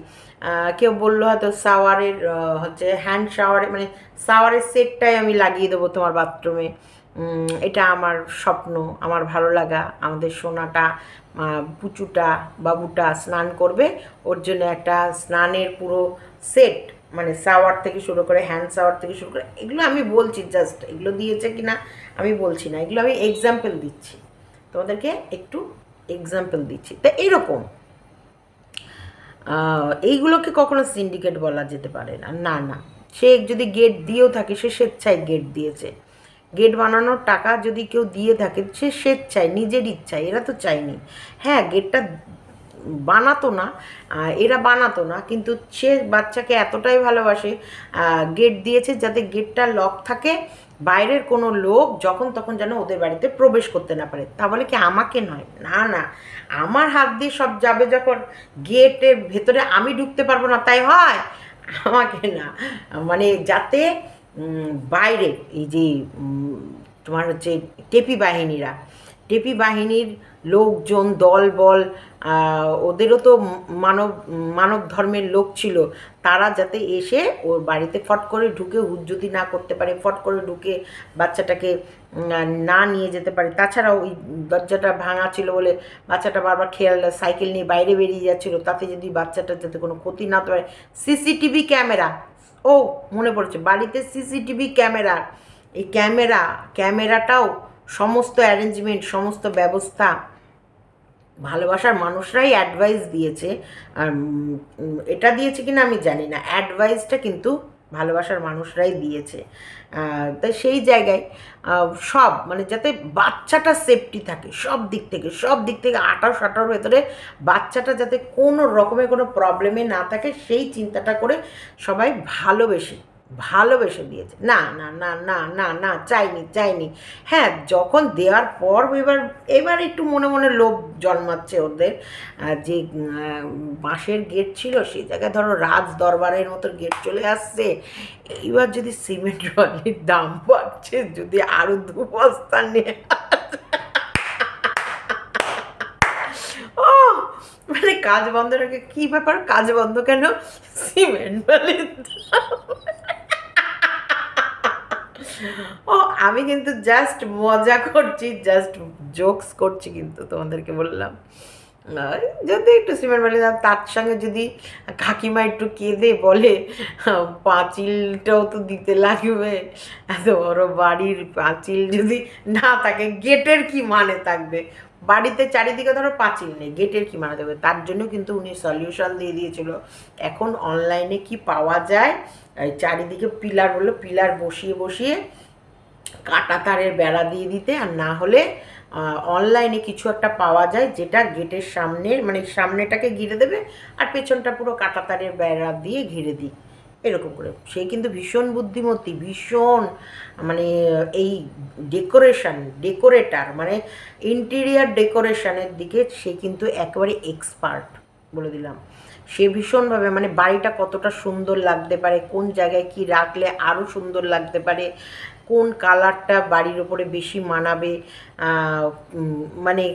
কেউ বললো হয়তো শাওয়ারের হচ্ছে হ্যান্ড শাওয়ারে মানে শাওয়ারের সেটটাই আমি লাগিয়ে দেবো তোমার বাথরুমে, এটা আমার স্বপ্ন, আমার ভালো লাগা, আমাদের সোনাটা পুচুটা বাবুটা স্নান করবে, ওর জন্য একটা স্নানের পুরো সেট, মানে শাওয়ার থেকে শুরু করে হ্যান্ড শাওয়ার থেকে শুরু করে, এগুলো আমি বলছি জাস্ট, এগুলো দিয়েছে কি না আমি বলছি না, এগুলো আমি এক্সাম্পল দিচ্ছি তোমাদেরকে, একটু এক্সাম্পল দিচ্ছি। তা এইরকম এইগুলোকে কখনো সিন্ডিকেট বলা যেতে পারে না, না না। সে যদি গেট দিয়েও থাকে সে স্বেচ্ছায় গেট দিয়েছে, গেট বানানোর টাকা যদি কেউ দিয়ে থাকে সে স্বেচ্ছায় নিজের ইচ্ছায়, এরা তো চায়নি। হ্যাঁ, গেটটা বানাতো না, এরা বানাতো না, কিন্তু সে বাচ্চাকে এতটাই ভালোবাসে গেট দিয়েছে যাতে গেটটা লক থাকে, বাইরের কোনো লোক যখন তখন যেন ওদের বাড়িতে প্রবেশ করতে না পারে। তা বলে কি আমাকে নয়, না না, আমার হাত দিয়ে সব যাবে যখন গেটের ভেতরে আমি ঢুকতে পারবো না তাই হয়, আমাকে না, মানে যাতে বাইরে এই যে তোমার হচ্ছে টেপি বাহিনীর লোকজন দলবল, ওদেরও তো মানব ধর্মের লোক ছিল, তারা যাতে এসে ওর বাড়িতে ফট করে ঢুকে হুজ্জুতি না করতে পারে, ফট করে ঢুকে বাচ্চাটাকে না নিয়ে যেতে পারে। তাছাড়াও ওই দরজাটা ভাঙা ছিল বলে বাচ্চাটা বারবার সাইকেল নিয়ে বাইরে বেরিয়ে যাচ্ছিলো, তাতে যদি বাচ্চাটার যাতে কোনো ক্ষতি না হতে পারে। সিসিটিভি ক্যামেরা, ও মনে পড়েছে, বাড়িতে সিসিটিভি ক্যামেরা, এই ক্যামেরাটাও সমস্ত অ্যারেঞ্জমেন্ট, সমস্ত ব্যবস্থা ভালোবাসার মানুষরাই অ্যাডভাইস দিয়েছে। আর এটা দিয়েছে কিনা আমি জানি না, অ্যাডভাইসটা কিন্তু ভালোবাসার মানুষরাই দিয়েছে। তাই সেই জায়গায় সব মানে যাতে বাচ্চাটা সেফটি থাকে সব দিক থেকে, আঠার ভেতরে বাচ্চাটা যাতে কোনো রকমের কোনো প্রবলেমে না থাকে, সেই চিন্তাটা করে সবাই ভালোবেসে দিয়েছে। না না না না না না, চাইনি। হ্যাঁ, যখন দেওয়ার পর এবার একটু মনে মনে লোভ জন্মাচ্ছে ওদের, যে বাঁশের গেট ছিল সেই জায়গায় ধরো রাজ দরবারের মতো গেট চলে আসছে, এইবার যদি সিমেন্ট বালির দাম বাড়ছে, যদি আরো 2 বস্তা নিয়ে ও মানে কাজ বন্ধ রাখে, কি ব্যাপার কাজ বন্ধ কেন, সিমেন্ট বালির দাম। ও আমি কিন্তু জাস্ট মজা করছি, জাস্ট জোকস করছি, কিন্তু তোমাদেরকে বললাম যদি একটু সিমেন্ট বালি দাম, তার সঙ্গে যদি কাকিমা একটু কেঁদে বলে পাঁচিলটাও তো দিতে লাগবে, এত বড় বাড়ির পাঁচিল যদি না থাকে গেটের কি মানে থাকবে, বাড়িতে চারিদিকে ধরো পাঁচিল নেই, গেটের কি মানে থাকবে। তার জন্য কিন্তু উনি সলিউশন দিয়ে দিয়েছিল, এখন অনলাইনে কি পাওয়া যায়, চারিদিকে পিলার বললো, পিলার বসিয়ে কাটা তারের বেড়া দিয়ে দিতে, আর না হলে অনলাইনে কিছু একটা পাওয়া যায় যেটা গেটের সামনের মানে সামনেটাকে ঘিরে দেবে আর পেছনটা পুরো কাটা তারের বেড়া দিয়ে ঘিরে দিই, এরকম করে। সে কিন্তু ভীষণ বুদ্ধিমতী, ভীষণ মানে এই ডেকোরেটার মানে ইন্টেরিয়ার ডেকোরেশনের দিকে সে কিন্তু একেবারে এক্সপার্ট, বলে দিলাম। সে ভীষণভাবে মানে বাড়িটা কতটা সুন্দর লাগতে পারে, কোন জায়গায় কি রাখলে আরও সুন্দর লাগতে পারে, কোন কালারটা বাড়ির ওপরে বেশি মানাবে, মানে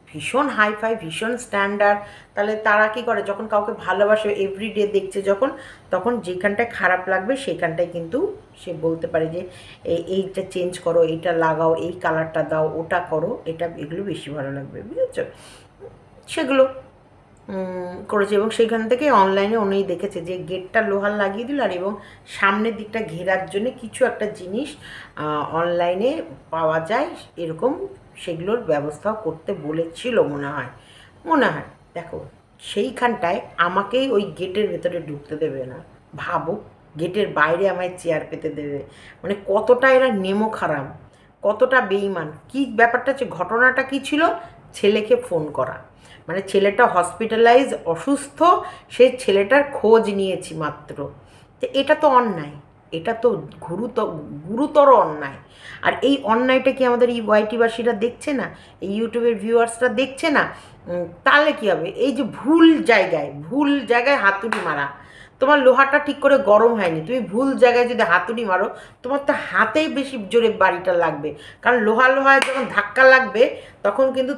ভীষণ হাইফাই, ভীষণ স্ট্যান্ডার্ড। তাহলে তারা কী করে, যখন কাউকে ভালোবাসে এভরিডে দেখছে যখন, তখন যেখানটায় খারাপ লাগবে সেখানটায় কিন্তু সে বলতে পারে যে এইটা চেঞ্জ করো, এইটা লাগাও, এই কালারটা দাও, ওটা করো, এগুলো বেশি ভালো লাগবে, বুঝেছ। সেগুলো করেছে এবং সেখান থেকে অনলাইনে উনি দেখেছে যে গেটটা লোহার লাগিয়ে দিল, আর এবং সামনের দিকটা ঘেরার জন্য কিছু একটা জিনিস অনলাইনে পাওয়া যায়, এরকম সেগুলোর ব্যবস্থাও করতে বলেছিল মনে হয়। দেখো সেইখানটায় আমাকেই ওই গেটের ভেতরে ঢুকতে দেবে না, ভাবো গেটের বাইরে আমায় চেয়ার পেতে দেবে, মানে কতটা এরা নেমো খারাপ, কতটা বেইমান। কি ব্যাপারটা হচ্ছে, ঘটনাটা কি ছিল, ছেলেকে ফোন করা, মানে ছেলেটা হসপিটালাইজ অসুস্থ, সেই ছেলেটার খোঁজ নিয়েছি মাত্র। তো এটা তো অন্যায়, এটা তো গুরুতর অন্যায়। আর এই অন্যায়টা কি আমাদের এই ওয়াইটিবাসীরা দেখছে না, এই ইউটিউবের ভিউয়ার্সরা দেখছে না? তাহলে কী হবে, এই যে ভুল জায়গায় হাতুড়ি মারা, তোমার লোহাটা ঠিক করে গরম হয়নি, তুমি ভুল জায়গায় যদি হাতুড়ি মারো তোমার তো হাতেই বেশি জোরে বাড়িটা লাগবে, কারণ লোহায় যখন ধাক্কা লাগবে তখন কিন্তু,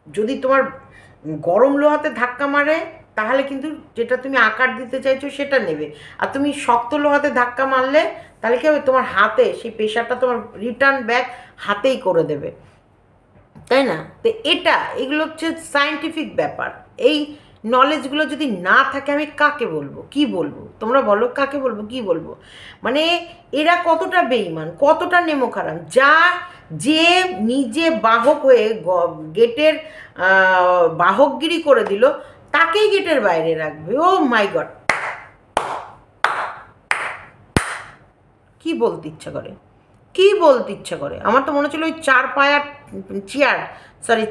যদি তোমার গরম লোহাতে ধাক্কা মারে তাহলে কিন্তু যেটা তুমি আকার দিতে চাইছো সেটা নেবে, আর তুমি শক্ত লোহাতে ধাক্কা মারলে তাহলে কী হবে, তোমার হাতে সেই প্রেশারটা তোমার রিটার্ন ব্যাক হাতেই করে দেবে, তাই না? তো এগুলো হচ্ছে সায়েন্টিফিক ব্যাপার। এই নলেজগুলো যদি না থাকে আমি কাকে বলবো, কি বলবো, তোমরা বলো কাকে বলবো, কি বলবো? মানে এরা কতটা বেঈমান, কতটা নেমোখারাম, যে নিজে বাহক হয়ে গেটের বাহকগিরি করে দিল, তাকেই গেটের বাইরে রাখবে। ও মাই গড, কি বলতে ইচ্ছা করে, আমার তো মনে হচ্ছিল ওই 4 পায়া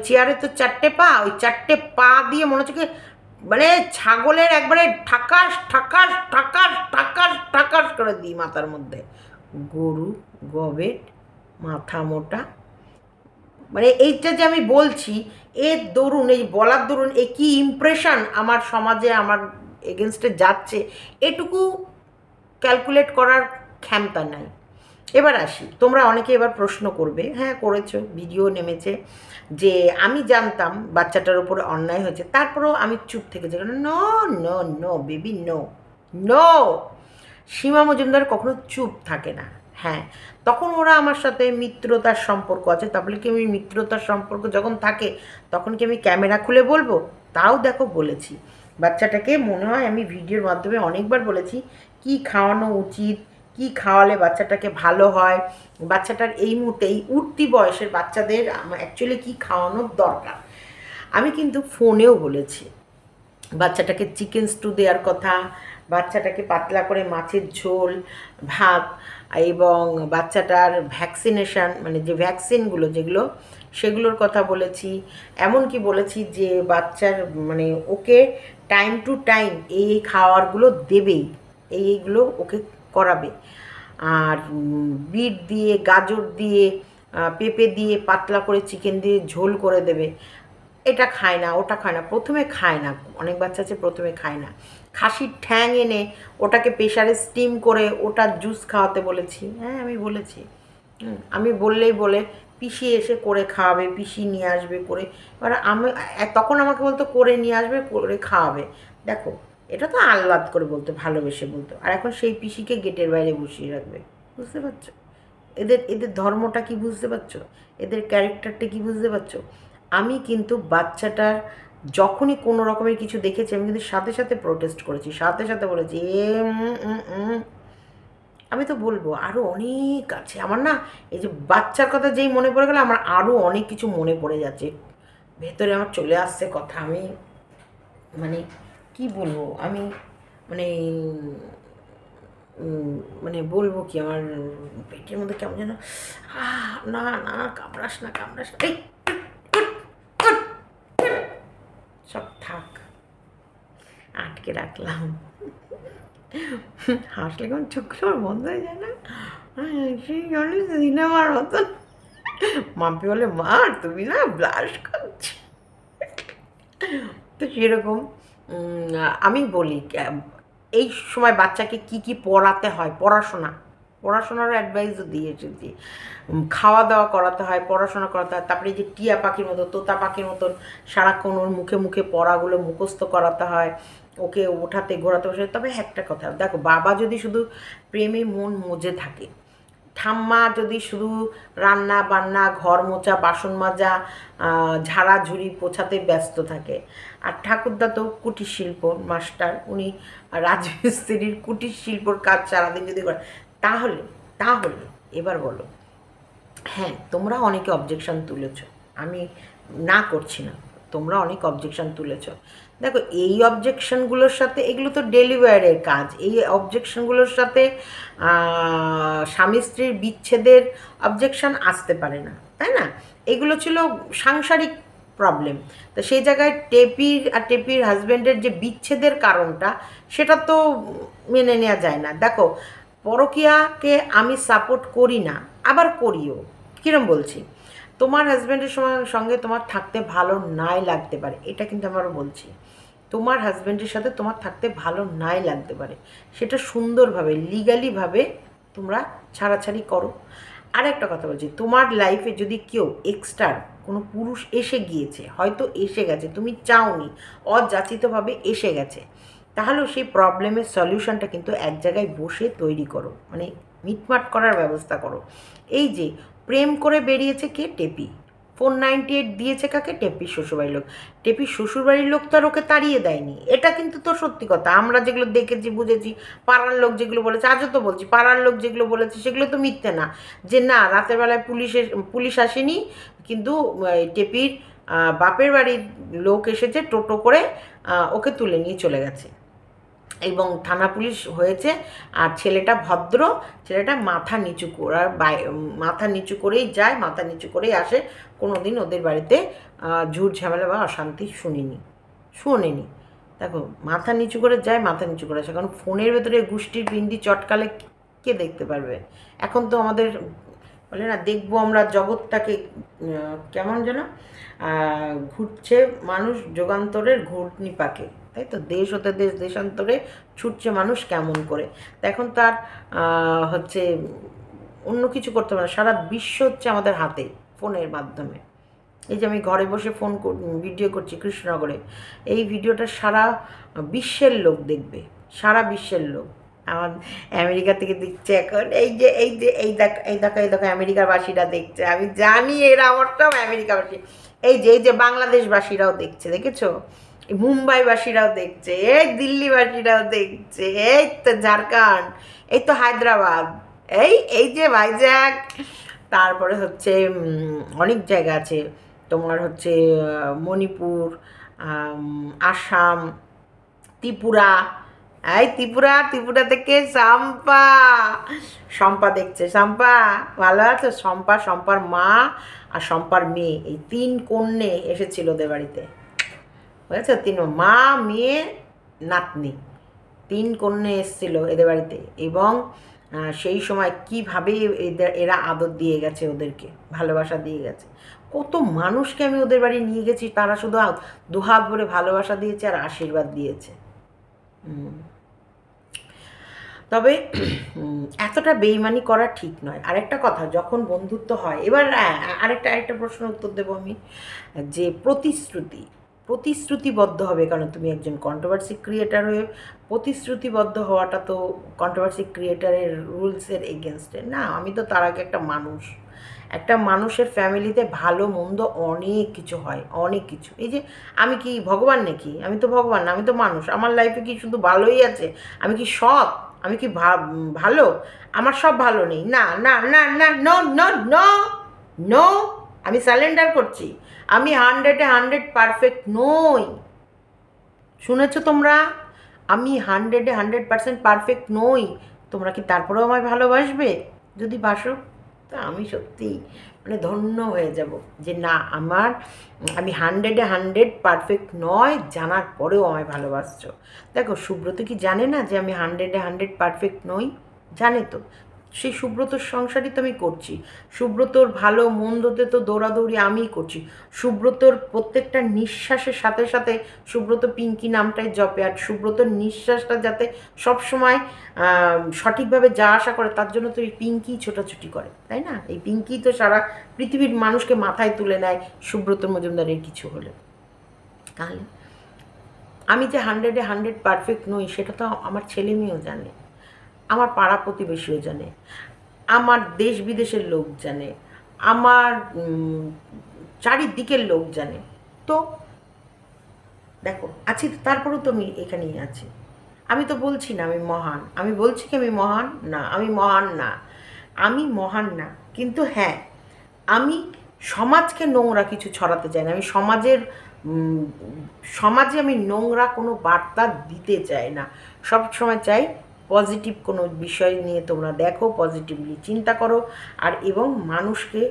চেয়ারে তো 4টে পা, ওই 4টে পা দিয়ে মনে হচ্ছে কি, মানে ছাগলের একবারে ঠাকাস ঠাকাস ঠাকাস ঠাকাস ঠাকাস করে দিই মাথার মধ্যে। গরু গবেট মাথা মোটা, মানে এইটা যে আমি বলছি এর দরুন, এই বলার দরুন এই কী ইমপ্রেশন আমার সমাজে আমার এগেনস্টে যাচ্ছে, এটুকু ক্যালকুলেট করার ক্ষমতা নাই। এবার আসি, তোমরা অনেকে এবার প্রশ্ন করবে, হ্যাঁ করেছো, ভিডিও নেমেছে, যে আমি জানতাম বাচ্চাটার উপরে অন্যায় হয়েছে, তারপরেও আমি চুপ থেকে যাই। No no no baby, no no, Seema Majumdar কখনো চুপ থাকে না। হ্যাঁ, তখন ওরা আমার সাথে মিত্রতার সম্পর্ক আছে, তারপরে কি আমি মিত্রতার সম্পর্ক যখন থাকে তখন কি আমি ক্যামেরা খুলে বলবো? তাও দেখো বলেছি, বাচ্চাটাকে মনে হয় আমি ভিডিওর মাধ্যমে অনেকবার বলেছি কি খাওয়ানো উচিত, কি খাওয়ালে বাচ্চাটাকে ভালো হয়, বাচ্চাটার এই মুহূর্তে এই উঠতি বয়সের বাচ্চাদের অ্যাকচুয়ালি কি খাওয়ানোর দরকার। আমি কিন্তু ফোনেও বলেছি বাচ্চাটাকে চিকেন স্টু দেওয়ার কথা, বাচ্চাটাকে পাতলা করে মাছের ঝোল ভাত, এবং বাচ্চাটার ভ্যাকসিনেশান, মানে যে ভ্যাকসিনগুলো যেগুলো সেগুলোর কথা বলেছি। এমনকি বলেছি যে বাচ্চার মানে ওকে টাইম টু টাইম এই খাওয়ারগুলো দেবেই, এইগুলো ওকে করাবে। আর বিট দিয়ে, গাজর দিয়ে, পেঁপে দিয়ে পাতলা করে চিকেন দিয়ে ঝোল করে দেবে। এটা খায় না, ওটা খায় না, প্রথমে খায় না, অনেক বাচ্চা আছে প্রথমে খায় না। খাসির ঠ্যাং এনে ওটাকে প্রেশারে স্টিম করে ওটা জুস খাওয়াতে বলেছি, হ্যাঁ আমি বলেছি। আমি বললেই বলে পিসি এসে করে খাওয়াবে, পিসি নিয়ে আসবে করে, এবার আমি তখন আমাকে বলতো করে নিয়ে আসবে, করে খাওয়াবে। দেখো এটা তো আহ্লাদ করে বলতো, ভালোবেসে বলতো, আর এখন সেই পিসিকে গেটের বাইরে বসিয়ে রাখবে। বুঝতে পারছো এদের ধর্মটা কি, বুঝতে পারছো এদের ক্যারেক্টারটা কি, বুঝতে পারছো? আমি কিন্তু বাচ্চাটার যখনই কোনো রকমের কিছু দেখেছি আমি কিন্তু সাথে সাথে প্রোটেস্ট করেছি, সাথে সাথে বলেছি আমি তো বলবো আরও অনেক আছে আমার, না এই যে বাচ্চার কথা যেই মনে পড়ে গেলে আমার আরও অনেক কিছু মনে পড়ে যাচ্ছে, ভেতরে আমার চলে আসছে কথা। আমি মানে কি বলবো, আমি মানে মানে বলবো কি, আমার পেটের মধ্যে কেমন যেন, না না কামড়াস না এই সব থাক, আটকে রাখলাম। হাসলে কেমন চোখগুলো আমার বন্ধ হয়ে যায় না, সেই জন্য সিনেমার মতন। মাম্পি বলে মা তুমি না ব্লাশ করছো, তো সেরকম আমি বলি এই সময় বাচ্চাকে কি কি পড়াতে হয়, পড়াশোনারও অ্যাডভাইসও দিয়েছি, খাওয়া দাওয়া করাতে হয়, পড়াশোনা করাতে হয়, তারপরে যে টিয়া পাখির মতো, তোতা পাখির মতন সারাক্ষণ ওর মুখে মুখে পড়াগুলো মুখস্থ করাতে হয়, ওকে ওঠাতে ঘোরাতে বসে। তবে একটা কথা দেখো, বাবা যদি শুধু প্রেমে মন মজে থাকে, ঠাম্মা যদি শুধু রান্না বান্না, ঘর মোছা, বাসন মাজা, ঝাড়াঝুড়ি পোছাতে ব্যস্ত থাকে, আর ঠাকুরদা তো কুটির শিল্প মাস্টার, উনি রাজমিস্ত্রির কুটির শিল্পর কাজ সারাদিন যদি করে, তাহলে এবার বলো, হ্যাঁ তোমরা অনেকে অবজেকশন তুলেছো, আমি না করছি না, তোমরা অনেক অবজেকশন তুলেছ। দেখো এই অবজেকশনগুলোর সাথে, এগুলো তো ডেলিভারের কাজ, এই অবজেকশনগুলোর সাথে স্বামী স্ত্রীর বিচ্ছেদের অবজেকশন আসতে পারে না, তাই না? এগুলো ছিল সাংসারিক প্রবলেম। তো সেই জায়গায় টেপির আর টেপির হাজব্যান্ডের যে বিচ্ছেদের কারণটা, সেটা তো মেনে নেওয়া যায় না। দেখো, পরকীয়াকে আমি সাপোর্ট করি না, আবার করিও। কিরম বলছি, তোমার হাজব্যান্ডের সঙ্গে তোমার থাকতে ভালো নাই লাগতে পারে, এটা কিন্তু আমারও বলছি। তোমার হাজব্যান্ডের সাথে তোমার থাকতে ভালো নাই লাগতে পারে, সেটা সুন্দরভাবে লিগালিভাবে তোমরা ছাড়াছাড়ি করো। আর একটা কথা বলছি, তোমার লাইফে যদি কেউ এক্সট্রা কোনো পুরুষ এসে গিয়েছে, হয়তো এসে গেছে, তুমি চাওনি, অযাচিতভাবে এসে গেছে, তাহলেও সেই প্রবলেমের সলিউশনটা কিন্তু এক জায়গায় বসে তৈরি করো, মানে মিটমাট করার ব্যবস্থা করো। এই যে প্রেম করে বেরিয়েছে কে? টেপি। 498 দিয়েছে কাকে? টেপির শ্বশুরবাড়ির লোক। টেপির শ্বশুরবাড়ির লোক তো আর ওকে তাড়িয়ে দেয়নি, এটা কিন্তু তো সত্যি কথা। আমরা যেগুলো দেখেছি, বুঝেছি, পাড়ার লোক যেগুলো বলেছে, আজও তো বলছি, পাড়ার লোক যেগুলো বলেছে সেগুলো তো মিথ্যে না, যে না রাতের বেলায় পুলিশ আসেনি, কিন্তু টেপির বাপের বাড়ির লোক এসেছে টোটো করে, ওকে তুলে নিয়ে চলে গেছে, এবং থানা পুলিশ হয়েছে। আর ছেলেটা ভদ্র, ছেলেটা মাথা নিচু করার মাথা নিচু করেই যায়, মাথা নিচু করেই আসে, কোনো দিন ওদের বাড়িতে ঝুট ঝামেলা বা অশান্তি শোনেনি। দেখো, মাথা নিচু করে যায়, মাথা নিচু করে আসে, কারণ ফোনের ভেতরে গোষ্ঠীর পিন্ডি চটকালে কে দেখতে পারবে? এখন তো আমাদের বলে না, দেখবো আমরা জগৎটাকে কেমন যেন ঘুরছে মানুষ যুগান্তরের ঘূর্ণি পাকে, তাই তো? দেশ হতে দেশ, দেশান্তরে ছুটছে মানুষ কেমন করে। এখন তার হচ্ছে অন্য কিছু করতে পারে না, সারা বিশ্ব হচ্ছে আমাদের হাতে ফোনের মাধ্যমে। এই যে আমি ঘরে বসে ভিডিও করছি কৃষ্ণনগরে, এই ভিডিওটা সারা বিশ্বের লোক দেখবে, সারা বিশ্বের লোক। আমার আমেরিকা থেকে দেখছে এখন, এই দেখো আমেরিকার বাসীরা দেখছে, আমি জানি এরা আমার সব আমেরিকাবাসী। এই যে বাংলাদেশবাসীরাও দেখছে, দেখেছো? মুম্বাইবাসীরাও দেখছে, এই দিল্লিবাসীরাও দেখছে, এই তো ঝাড়খণ্ড, এই তো হায়দ্রাবাদ, এই যে ভাইজ্যাক, তারপরে হচ্ছে অনেক জায়গা আছে তোমার, হচ্ছে মণিপুর, আসাম, ত্রিপুরা। এই ত্রিপুরা থেকে শম্পা দেখছে। শম্পা ভালো আছে? শম্পার মা আর শম্পার মেয়ে, এই 3 কন্যে এসেছিল ওদের বাড়িতে, বুঝেছো? 3 মা, মেয়ে, নাতনি, 3 কন্যে এসেছিল এদের বাড়িতে, এবং সেই সময় কীভাবে এরা আদর দিয়ে গেছে, ওদেরকে ভালোবাসা দিয়ে গেছে। কত মানুষকে আমি ওদের বাড়ি নিয়ে গেছি, তারা শুধু দুহাত ভরে ভালোবাসা দিয়েছে আর আশীর্বাদ দিয়েছে। তবে এতটা বেইমানি করা ঠিক নয়। আরেকটা কথা, যখন বন্ধুত্ব হয়, এবার আরেকটা প্রশ্ন উত্তর দেবো আমি, যে প্রতিশ্রুতিবদ্ধ হবে, কারণ তুমি একজন কন্ট্রোভার্সি ক্রিয়েটার হয়ে প্রতিশ্রুতিবদ্ধ হওয়াটা তো কন্ট্রোভার্সি ক্রিয়েটারের রুলসের এগেনস্টে না। আমি তো তার আগে একটা মানুষের ফ্যামিলিতে ভালো মন্দ অনেক কিছু হয়, অনেক কিছু। এই যে আমি কি ভগবান নাকি? আমি তো ভগবান না, আমি তো মানুষ। আমার লাইফে কি শুধু ভালোই আছে? আমি কি সৎ? আমি কি ভালো? আমার সব ভালো নেই, না না না না, নো নো নো নো, আমি স্যালেন্ডার করছি। আমি 100-এ 100 পারফেক্ট নই, শুনেছো তোমরা? আমি 100-এ 100% পারফেক্ট নই। তোমরা কি তারপরেও আমায় ভালোবাসবে? যদি বাসো, তো আমি সত্যিই মানে ধন্য হয়ে যাব, যে না আমি 100-এ 100 পারফেক্ট নয় জানার পরেও আমায় ভালোবাসছো। দেখো, সুব্রত কি জানে না যে আমি 100-এ 100 পারফেক্ট নই? জানে তো। সেই সুব্রতর সংসারই তো আমি করছি। সুব্রতর ভালো মন্দতে তো দৌড়াদৌড়ি আমিই করছি। সুব্রতর প্রত্যেকটা নিঃশ্বাসের সাথে সাথে সুব্রত পিঙ্কি নামটাই জপে, আর সুব্রতর নিঃশ্বাসটা যাতে সবসময় সঠিকভাবে যা আশা করে, তার জন্য তো এই পিঙ্কি ছোটাছুটি করে, তাই না? এই পিঙ্কি তো সারা পৃথিবীর মানুষকে মাথায় তুলে নেয় সুব্রত মজুমদারের কিছু হলে। তাহলে আমি যে 100-এ 100 পারফেক্ট নই, সেটা তো আমার ছেলে মেয়েও জানে, আমার পাড়া প্রতিবেশীও জানে, আমার দেশ বিদেশের লোক জানে, আমার চারিদিকের লোক জানে। তো দেখো, আছি তো, তারপরেও তো আমি এখানেই আছি। আমি তো বলছি না আমি মহান, আমি বলছি কি আমি মহান না, আমি মহান না, কিন্তু হ্যাঁ, আমি সমাজকে নোংরা কিছু ছড়াতে চাই না। আমি সমাজে আমি নোংরা কোনো বার্তা দিতে চাই না। সব সময় চাই পজিটিভ কোনো বিষয় নিয়ে তোমরা দেখো, পজিটিভলি চিন্তা করো, আর এবং মানুষকে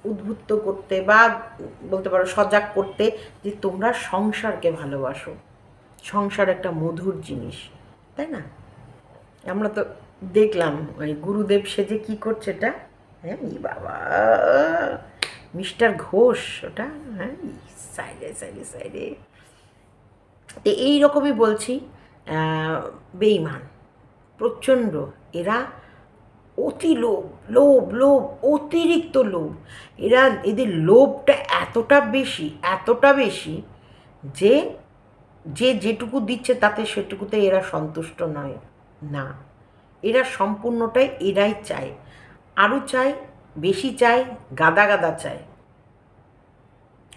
উদ্বুদ্ধ করতে বা বলতে পারো সজাগ করতে, যে তোমরা সংসারকে ভালোবাসো। সংসার একটা মধুর জিনিস, তাই না? আমরা তো দেখলাম ওই গুরুদেব সেজে কি করছে এটা, হ্যাঁ বাবা, মিস্টার ঘোষ ওটা, হ্যাঁ সাইডে সাইডে সাইডে। তো এইরকমই বলছি, বেঈমান প্রচণ্ড, এরা অতি লোভ, লোভ লোভ, অতিরিক্ত লোভ। এদের লোভটা এতটা বেশি যে যেটুকু দিচ্ছে তাতে সেটুকুতে এরা সন্তুষ্ট নয় না, এরা সম্পূর্ণটাই এরাই চায়, আরও চায়, বেশি চায়, গাদা গাদা চায়,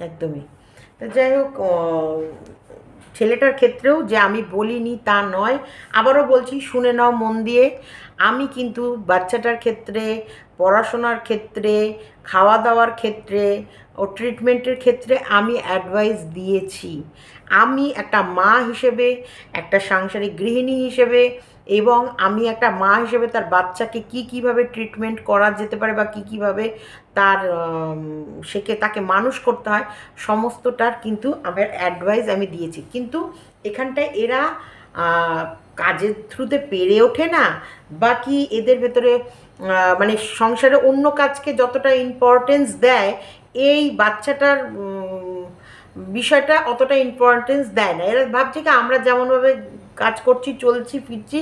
একদমই। তো যাই হোক, ছেলেটার ক্ষেত্রেও যে আমি বলিনি তা নয়, আবারও বলছি, শুনে নাও মন দিয়ে। আমি কিন্তু বাচ্চাটার ক্ষেত্রে, পড়াশোনার ক্ষেত্রে, খাওয়া দাওয়ার ক্ষেত্রে, ও ট্রিটমেন্টের ক্ষেত্রে আমি অ্যাডভাইস দিয়েছি। আমি একটা মা হিসেবে, একটা সাংসারিক গৃহিণী হিসেবে, এবং আমি একটা মা হিসেবে তার বাচ্চাকে কীভাবে ট্রিটমেন্ট করা যেতে পারে বা কীভাবে তার তাকে মানুষ করতে হয়, সমস্তটার কিন্তু আমার অ্যাডভাইস আমি দিয়েছি। কিন্তু এখানটায় এরা কাজের থ্রুতে পেরে ওঠে না, বা কি এদের ভেতরে মানে সংসারে অন্য কাজকে যতটা ইম্পর্টেন্স দেয়, এই বাচ্চাটার বিষয়টা অতটা ইম্পর্টেন্স দেয় না। এরা ভাবছে কি আমরা যেমনভাবে কাজ করছি, চলছি ফিরছি,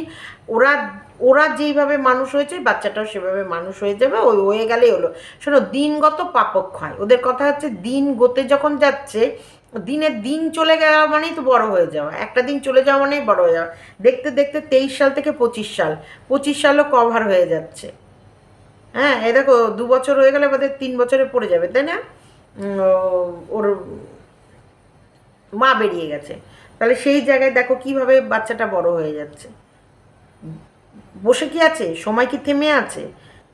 ওরা যেইভাবে মানুষ হয়েছে বাচ্চাটাও সেভাবে মানুষ হয়ে যাবে, ওই হয়ে গেলেই হলো। শোনো, দিনগত পাপক্ষয়, ওদের কথা হচ্ছে দিন গতে যখন যাচ্ছে, দিনের দিন চলে যাওয়া মানেই তো বড় হয়ে যাওয়া, একটা দিন চলে যাওয়া মানেই বড় হয়ে যাওয়া। দেখতে দেখতে 23 সাল থেকে 25 সালও কভার হয়ে যাচ্ছে। হ্যাঁ, এ দেখো 2 বছর হয়ে গেলে আমাদের 3 বছরে পড়ে যাবে, তাই না? ওর মা বেরিয়ে গেছে, তাহলে সেই জায়গায় দেখো কিভাবে বাচ্চাটা বড় হয়ে যাচ্ছে। বসে কি আছে, সময় কি থেমে আছে?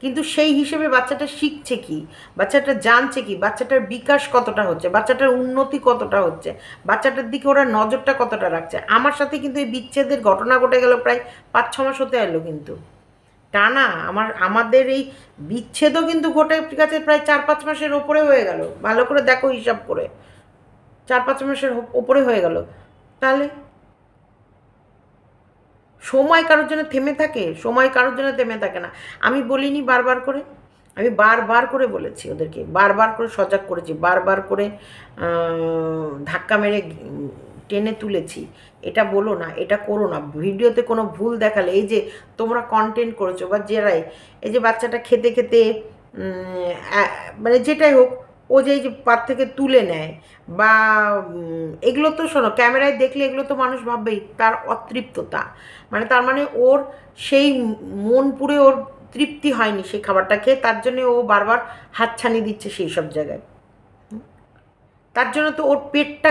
কিন্তু সেই হিসেবে বাচ্চাটা শিখছে কি, বাচ্চাটা জানছে কি, বাচ্চাটার বিকাশ কতটা হচ্ছে, বাচ্চাটার উন্নতি কতটা হচ্ছে, বাচ্চাটার দিকে ওরা নজরটা কতটা রাখছে। আমার সাথে কিন্তু এই বিচ্ছেদের ঘটনা ঘটে গেল প্রায় 5-6 মাস হতে এলো, কিন্তু টানা আমাদের এই বিচ্ছেদও কিন্তু ঘটে, ঠিক আছে, প্রায় 4-5 মাসের ওপরে হয়ে গেল। ভালো করে দেখো হিসাব করে, 4-5 মাসের ওপরে হয়ে গেল। তাহলে সময় কারোর জন্য থেমে থাকে? সময় কারোর জন্য থেমে থাকে না। আমি বলিনি বারবার করে? আমি বারবার করে বলেছি ওদেরকে, বারবার করে সজাগ করেছি, বারবার করে ধাক্কা মেরে টেনে তুলেছি, এটা বলো না, এটা করো না। ভিডিওতে কোনো ভুল দেখালে, এই যে তোমরা কন্টেন্ট করেছো বা যেরাই, এই যে বাচ্চাটা খেতে খেতে মানে যেটাই হোক, ও যে এই যে পাত থেকে তুলে নেয় বা এগুলো তো শোনো, ক্যামেরায় দেখলে এগুলো তো মানুষ ভাববেই তার অতৃপ্ততা, মানে তার মানে ওর সেই মন পুরে ওর তৃপ্তি হয়নি সেই খাবারটা খেয়ে, তার জন্য ও বারবার হাতছানি দিচ্ছে সেই সব জায়গায়। তার জন্য তো ওর পেটটা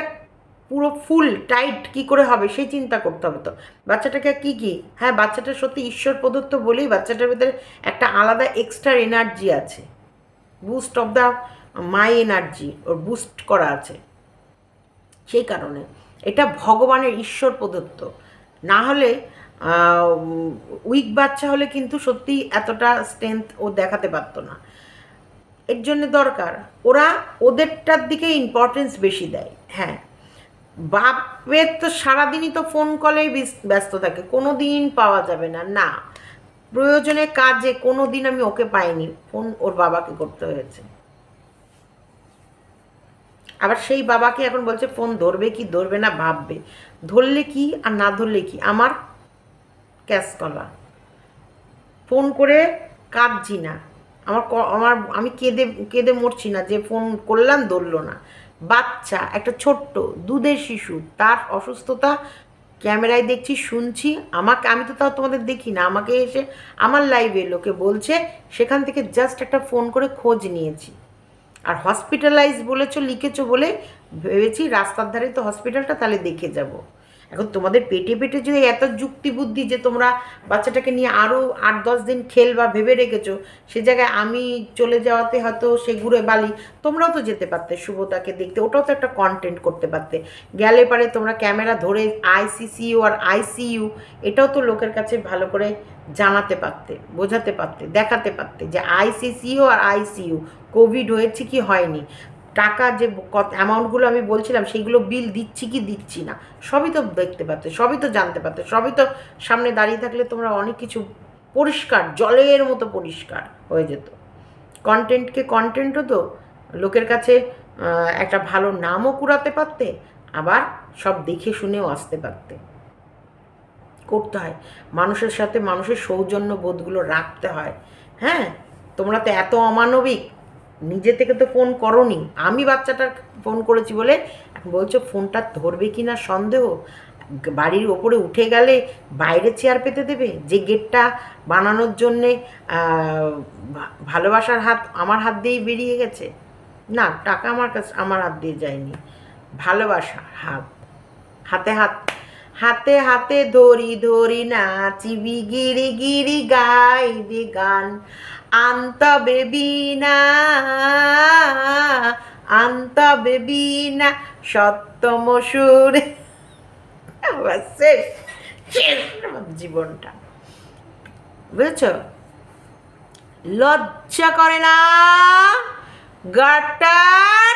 পুরো ফুল টাইট কি করে হবে সেই চিন্তা করতে হবে। তো বাচ্চাটাকে কি হ্যাঁ, বাচ্চাটা সত্যি ঈশ্বর প্রদত্ত বলেই বাচ্চাটার ভিতরে একটা আলাদা এক্সট্রা এনার্জি আছে, boost of the my energy or boost করা আছে, সেই কারণে এটা ভগবানের ঈশ্বর প্রদত্ত। না হলে উইক বাচ্চা হলে কিন্তু সত্যি এতটা স্ট্রেংথ ও দেখাতে পারতো না। এর জন্য দরকার ওরা ওদেরটার দিকে ইম্পর্টেন্স বেশি দেয়। হ্যাঁ, বাপের তো সারাদিনই তো ফোন কলেই ব্যস্ত থাকে, কোনো দিন পাওয়া যাবে না, না প্রয়োজনে কাজে কোনো দিন আমি ওকে পাইনি, ফোন ওর বাবাকে করতে হয়েছে। আবার সেই বাবাকে এখন বলছে ফোন ধরবে কি ধরবে না, ভাববে, ধরলে কি আর না ধরলে কি, আমার ক্যাশ কলা। ফোন করে কাঁদছি না, আমি কেঁদে কেঁদে মরছি না যে ফোন করলাম ধরলো না। বাচ্চা একটা ছোট্ট দুধের শিশু, তার অসুস্থতা ক্যামেরায় দেখছি, শুনছি, আমি তো তাও তোমাদের দেখি না, আমাকে এসে আমার লাইভে লোকে বলছে, সেখান থেকে জাস্ট একটা ফোন করে খোঁজ নিয়েছি। আর হসপিটালাইজ বলেছো লিখেছো বলে ভেবেছি রাস্তার ধারে তো হসপিটালটা, তাহলে দেখে যাব। এখন তোমাদের পেটে পেটে যদি এত যুক্তি বুদ্ধি যে তোমরা বাচ্চাটাকে নিয়ে আরও 8-10 দিন খেলবা ভেবে রেখেছো, সে জায়গায় আমি চলে যাওয়াতে হয়তো সে ঘুরে বালি, তোমরাও তো যেতে পারতে শুভদাকে দেখতে, ওটাও তো একটা কন্টেন্ট করতে পারতে। গেলে পারে তোমরা ক্যামেরা ধরে আইসিসিইউ আর আইসিইউ এটাও তো লোকের কাছে ভালো করে জানাতে পারতে, বোঝাতে পারতে, দেখাতে পারতে যে আইসিসিইউ আর আইসিইউ কোভিড হয়েছে কি হয়নি, টাকা যে অ্যামাউন্টগুলো আমি বলছিলাম সেইগুলো বিল দিচ্ছি কি দিচ্ছি না, সবই তো দেখতে পারতে, সবই তো জানতে পারতে, সবই তো সামনে দাঁড়িয়ে থাকলে তোমরা অনেক কিছু পরিষ্কার জলের মতো পরিষ্কার হয়ে যেত। কন্টেন্টকে কন্টেন্টও তো লোকের কাছে একটা ভালো নামও কুড়াতে পারতে, আবার সব দেখে শুনেও আসতে পারতে। করতে হয় মানুষের সাথে, মানুষের সৌজন্য বোধগুলো রাখতে হয়। হ্যাঁ, তোমরা তো এত অমানবিক, নিজে থেকে তো ফোন করোনি, আমি বাচ্চাটার ফোন করেছি বলে এখন বলছো ফোনটা ধরবে কি না সন্দেহ। বাড়ির ওপরে উঠে গেলে বাইরে চেয়ার পেতে দেবে, যে গেটটা বানানোর জন্যে ভালোবাসার হাত আমার হাত দিয়েই বেরিয়ে গেছে। না, টাকা আমার কাছে আমার হাত দিয়ে যায়নি, ভালোবাসা হাত, হাতে হাত, হাতে হাতে ধরি ধরি নাচিবি গিরি গিরি গাইবি গান, আনতা বেবি না, আনতা বেবি না, সপ্তম সুরে। শেষ, শেষ আমার জীবনটা, বুঝেছ? লজ্জা করে না গাটার,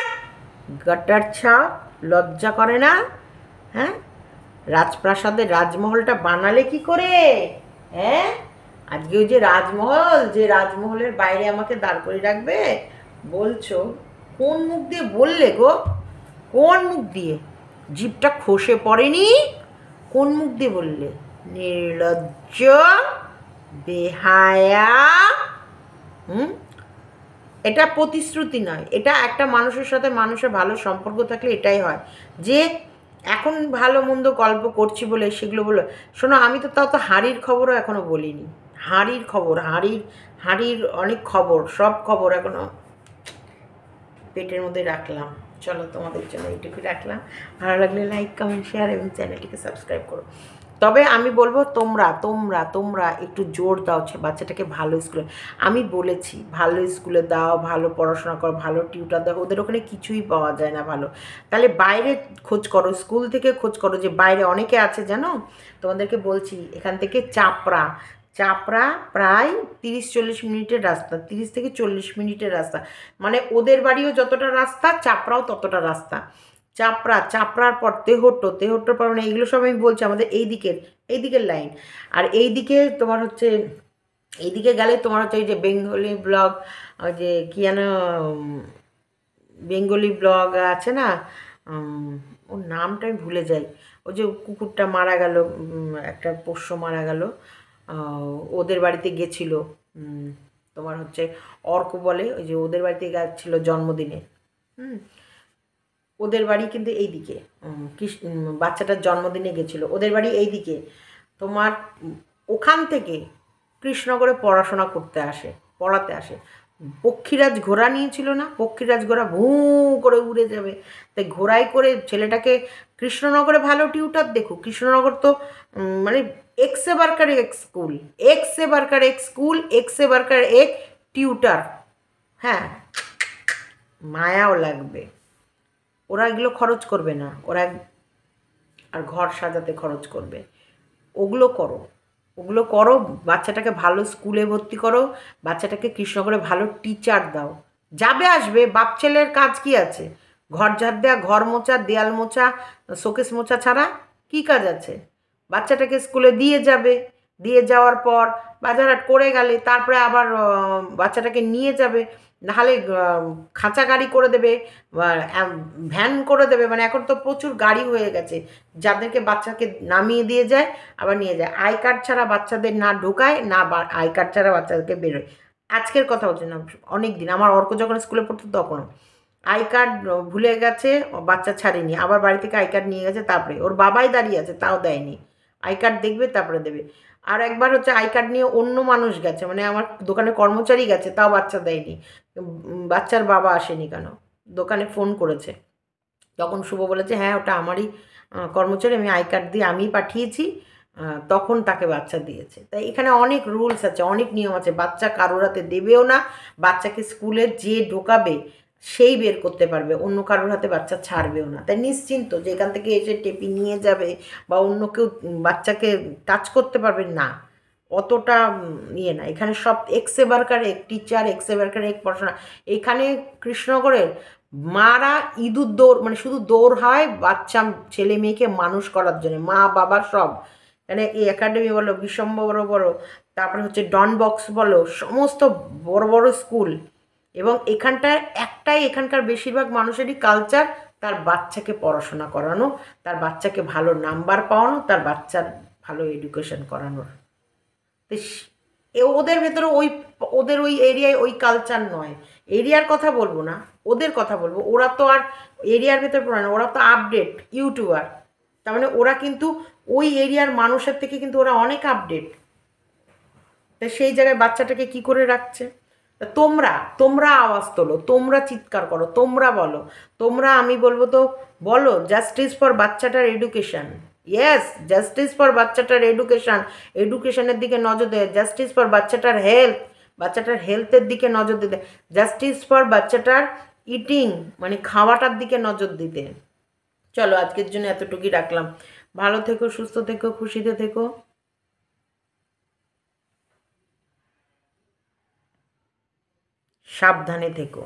গাটার ছাপ, লজ্জা করে না? হ্যাঁ, রাজপ্রাসাদের রাজমহলটা বানালে কি করে? হ্যাঁ, আজকে ওই যে রাজমহল, যে রাজমহলের বাইরে আমাকে দাঁড় করে রাখবে বলছো, কোন মুখ দিয়ে বললে গো? কোন মুখ দিয়ে? জিভটা খসে পড়েনি? কোন মুখ দিয়ে বললে? নির্লজ্জ, বেহায়া। এটা প্রতিশ্রুতি নয়, এটা একটা মানুষের সাথে মানুষের ভালো সম্পর্ক থাকলে এটাই হয়, যে এখন ভালো মন্দ গল্প করছি বলে সেগুলো বলো। শোনো, আমি তো তাও তো হাঁড়ির খবরও এখনও বলিনি, হাঁড়ির খবর, হাঁড়ির অনেক খবর, সব খবর এখনও পেটের মধ্যে রাখলাম। চলো, তোমাদের জন্য এইটুকু রাখলাম। ভালো লাগলে লাইক, কমেন্ট, শেয়ার এবং চ্যানেলটিকে সাবস্ক্রাইব করো। তবে আমি বলবো তোমরা তোমরা তোমরা একটু জোর দাও বাচ্চাটাকে ভালো স্কুলে। আমি বলেছি ভালো স্কুলে দাও, ভালো পড়াশোনা করো, ভালো টিউটার দাও, ওদের ওখানে কিছুই পাওয়া যায় না ভালো। তাহলে বাইরে খোঁজ করো, স্কুল থেকে খোঁজ করো, যে বাইরে অনেকে আছে জানো। তোমাদেরকে বলছি, এখান থেকে চাপড়া প্রায় 30-40 মিনিটের রাস্তা, 30 থেকে 40 মিনিটের রাস্তা, মানে ওদের বাড়িও যতটা রাস্তা চাপড়াও ততটা রাস্তা। চাপড়ার পর তেহট্টর পর, মানে এইগুলো সব আমি বলছি আমাদের এই দিকের লাইন। আর এই দিকে তোমার হচ্ছে, এইদিকে গেলে তোমার হচ্ছে এই যে বেঙ্গলি ব্লগ, ওই যে কী যেন বেঙ্গলি ব্লগ আছে না, ওর নামটা আমি ভুলে যাই, ওই যে কুকুরটা মারা গেল, একটা পোষ্য মারা গেল, ওদের বাড়িতে গেছিল, তোমার হচ্ছে অর্ক বলে, ওই যে ওদের বাড়িতে গেছিল জন্মদিনে। ওদের বাড়ি কিন্তু এইদিকে, বাচ্চাটার জন্মদিনে গেছিলো, ওদের বাড়ি এইদিকে। তোমার ওখান থেকে কৃষ্ণনগরে পড়াশোনা করতে আসে, পড়াতে আসে। পক্ষীরাজ ঘোড়া নিয়েছিল না, পক্ষীরাজ ঘোড়া ভুঁ করে উড়ে যাবে, তাই ঘোড়ায় করে ছেলেটাকে কৃষ্ণনগরে ভালো টিউটার দেখো। কৃষ্ণনগর তো মানে এক সে বারকার এক স্কুল, এক সে বারকার এক স্কুল, এক সে বারকার এক টিউটার। হ্যাঁ, মায়াও লাগবে। ওরা এগুলো খরচ করবে না, ওরা আর ঘর সাজাতে খরচ করবে। ওগুলো করো, বাচ্চাটাকে ভালো স্কুলে ভর্তি করো, বাচ্চাটাকে কৃষ্ণনগরে ভালো টিচার দাও। যাবে আসবে, বাপ ছেলের কাজ কি আছে? ঘর ঝাড় দেওয়া, ঘর মোছা, দেয়াল মোছা, শোকেস মোছা ছাড়া কী কাজ আছে? বাচ্চাটাকে স্কুলে দিয়ে যাবে, দিয়ে যাওয়ার পর বাজারহাট করে গেলে তারপরে আবার বাচ্চাটাকে নিয়ে যাবে, নাহলে খাঁচা গাড়ি করে দেবে, ভ্যান করে দেবে। মানে এখন তো প্রচুর গাড়ি হয়ে গেছে যাদেরকে বাচ্চাকে নামিয়ে দিয়ে যায় আবার নিয়ে যায়। আই কার্ড ছাড়া বাচ্চাদের না ঢোকায়, না আই কার্ড ছাড়া বাচ্চাদেরকে বেরোয়। আজকের কথা বলছি না, অনেক দিন, আমার অর্ক যখন স্কুলে পড়তো তখনও আই কার্ড ভুলে গেছে, বাচ্চা ছাড়েনি, আবার বাড়ি থেকে আই কার্ড নিয়ে গেছে, তারপরে ওর বাবাই দাঁড়িয়ে আছে তাও দেয়নি, আই কার্ড দেখবে তারপরে দেবে। আর একবার হচ্ছে আই কার্ড নিয়ে অন্য মানুষ গেছে, মানে আমার দোকানে কর্মচারী গেছে, তাও বাচ্চা দেয়নি। বাচ্চার বাবা আসেনি কেন, দোকানে ফোন করেছে, তখন শুভ বলেছে হ্যাঁ ওটা আমারই কর্মচারী, আমি আই কার্ড দিয়ে আমি পাঠিয়েছি, তখন তাকে বাচ্চা দিয়েছে। তাই এখানে অনেক রুলস আছে, অনেক নিয়ম আছে। বাচ্চা কারোর হাতে দেবেও না, বাচ্চাকে স্কুলে যে ঢোকাবে সেই বের করতে পারবে, অন্য কারোর হাতে বাচ্চা ছাড়বেও না। তাই নিশ্চিন্ত যে এখান থেকে এসে টেপি নিয়ে যাবে বা অন্য কেউ বাচ্চাকে টাচ করতে পারবে না, অতটা ইয়ে না। এখানে সব এক্সে বার্কার এক টিচার, এক্সে বার্কার এক পড়াশোনা। এখানে কৃষ্ণনগরের মারা ইঁদুর দৌড়, মানে শুধু দৌড় হয় বাচ্চা ছেলে মেয়েকে মানুষ করার জন্য, মা বাবা সব। মানে এই একাডেমি বলো, বিষম বড় বড়, তারপরে হচ্ছে ডন বক্স বলো, সমস্ত বড় বড় স্কুল। এবং এখানটায় একটাই, এখানকার বেশিরভাগ মানুষেরই কালচার তার বাচ্চাকে পড়াশোনা করানো, তার বাচ্চাকে ভালো নাম্বার পাওয়ানো, তার বাচ্চার ভালো এডুকেশন করানোর। তো ওদের ভেতরে ওই, ওদের ওই এরিয়ায় ওই কালচার নয়। এরিয়ার কথা বলবো না, ওদের কথা বলবো। ওরা তো আর এরিয়ার ভেতর পড়ে না, ওরা তো আপডেট ইউটিউবার। তার মানে ওরা কিন্তু ওই এরিয়ার মানুষের থেকে কিন্তু ওরা অনেক আপডেট। তা সেই জায়গায় বাচ্চাটাকে কি করে রাখছে? তা তোমরা তোমরা আওয়াজ তোলো, তোমরা চিৎকার করো, তোমরা বলো, তোমরা, আমি বলবো তো বলো, জাস্টিস ফর বাচ্চাটার এডুকেশন। ইয়েস, জাস্টিস ফর বাচ্চাটার এডুকেশন, এডুকেশনের দিকে নজর দেয়। জাস্টিস ফর বাচ্চাটার হেলথ, বাচ্চাটার হেলথের দিকে নজর দিতে। জাস্টিস ফর বাচ্চাটার ইটিং, মানে খাওয়াটার দিকে নজর দিতে। চলো আজকের জন্য এতটুকুই রাখলাম। ভালো থেকো, সুস্থ থেকো, খুশিতে থেকো, সাবধানে থেকো।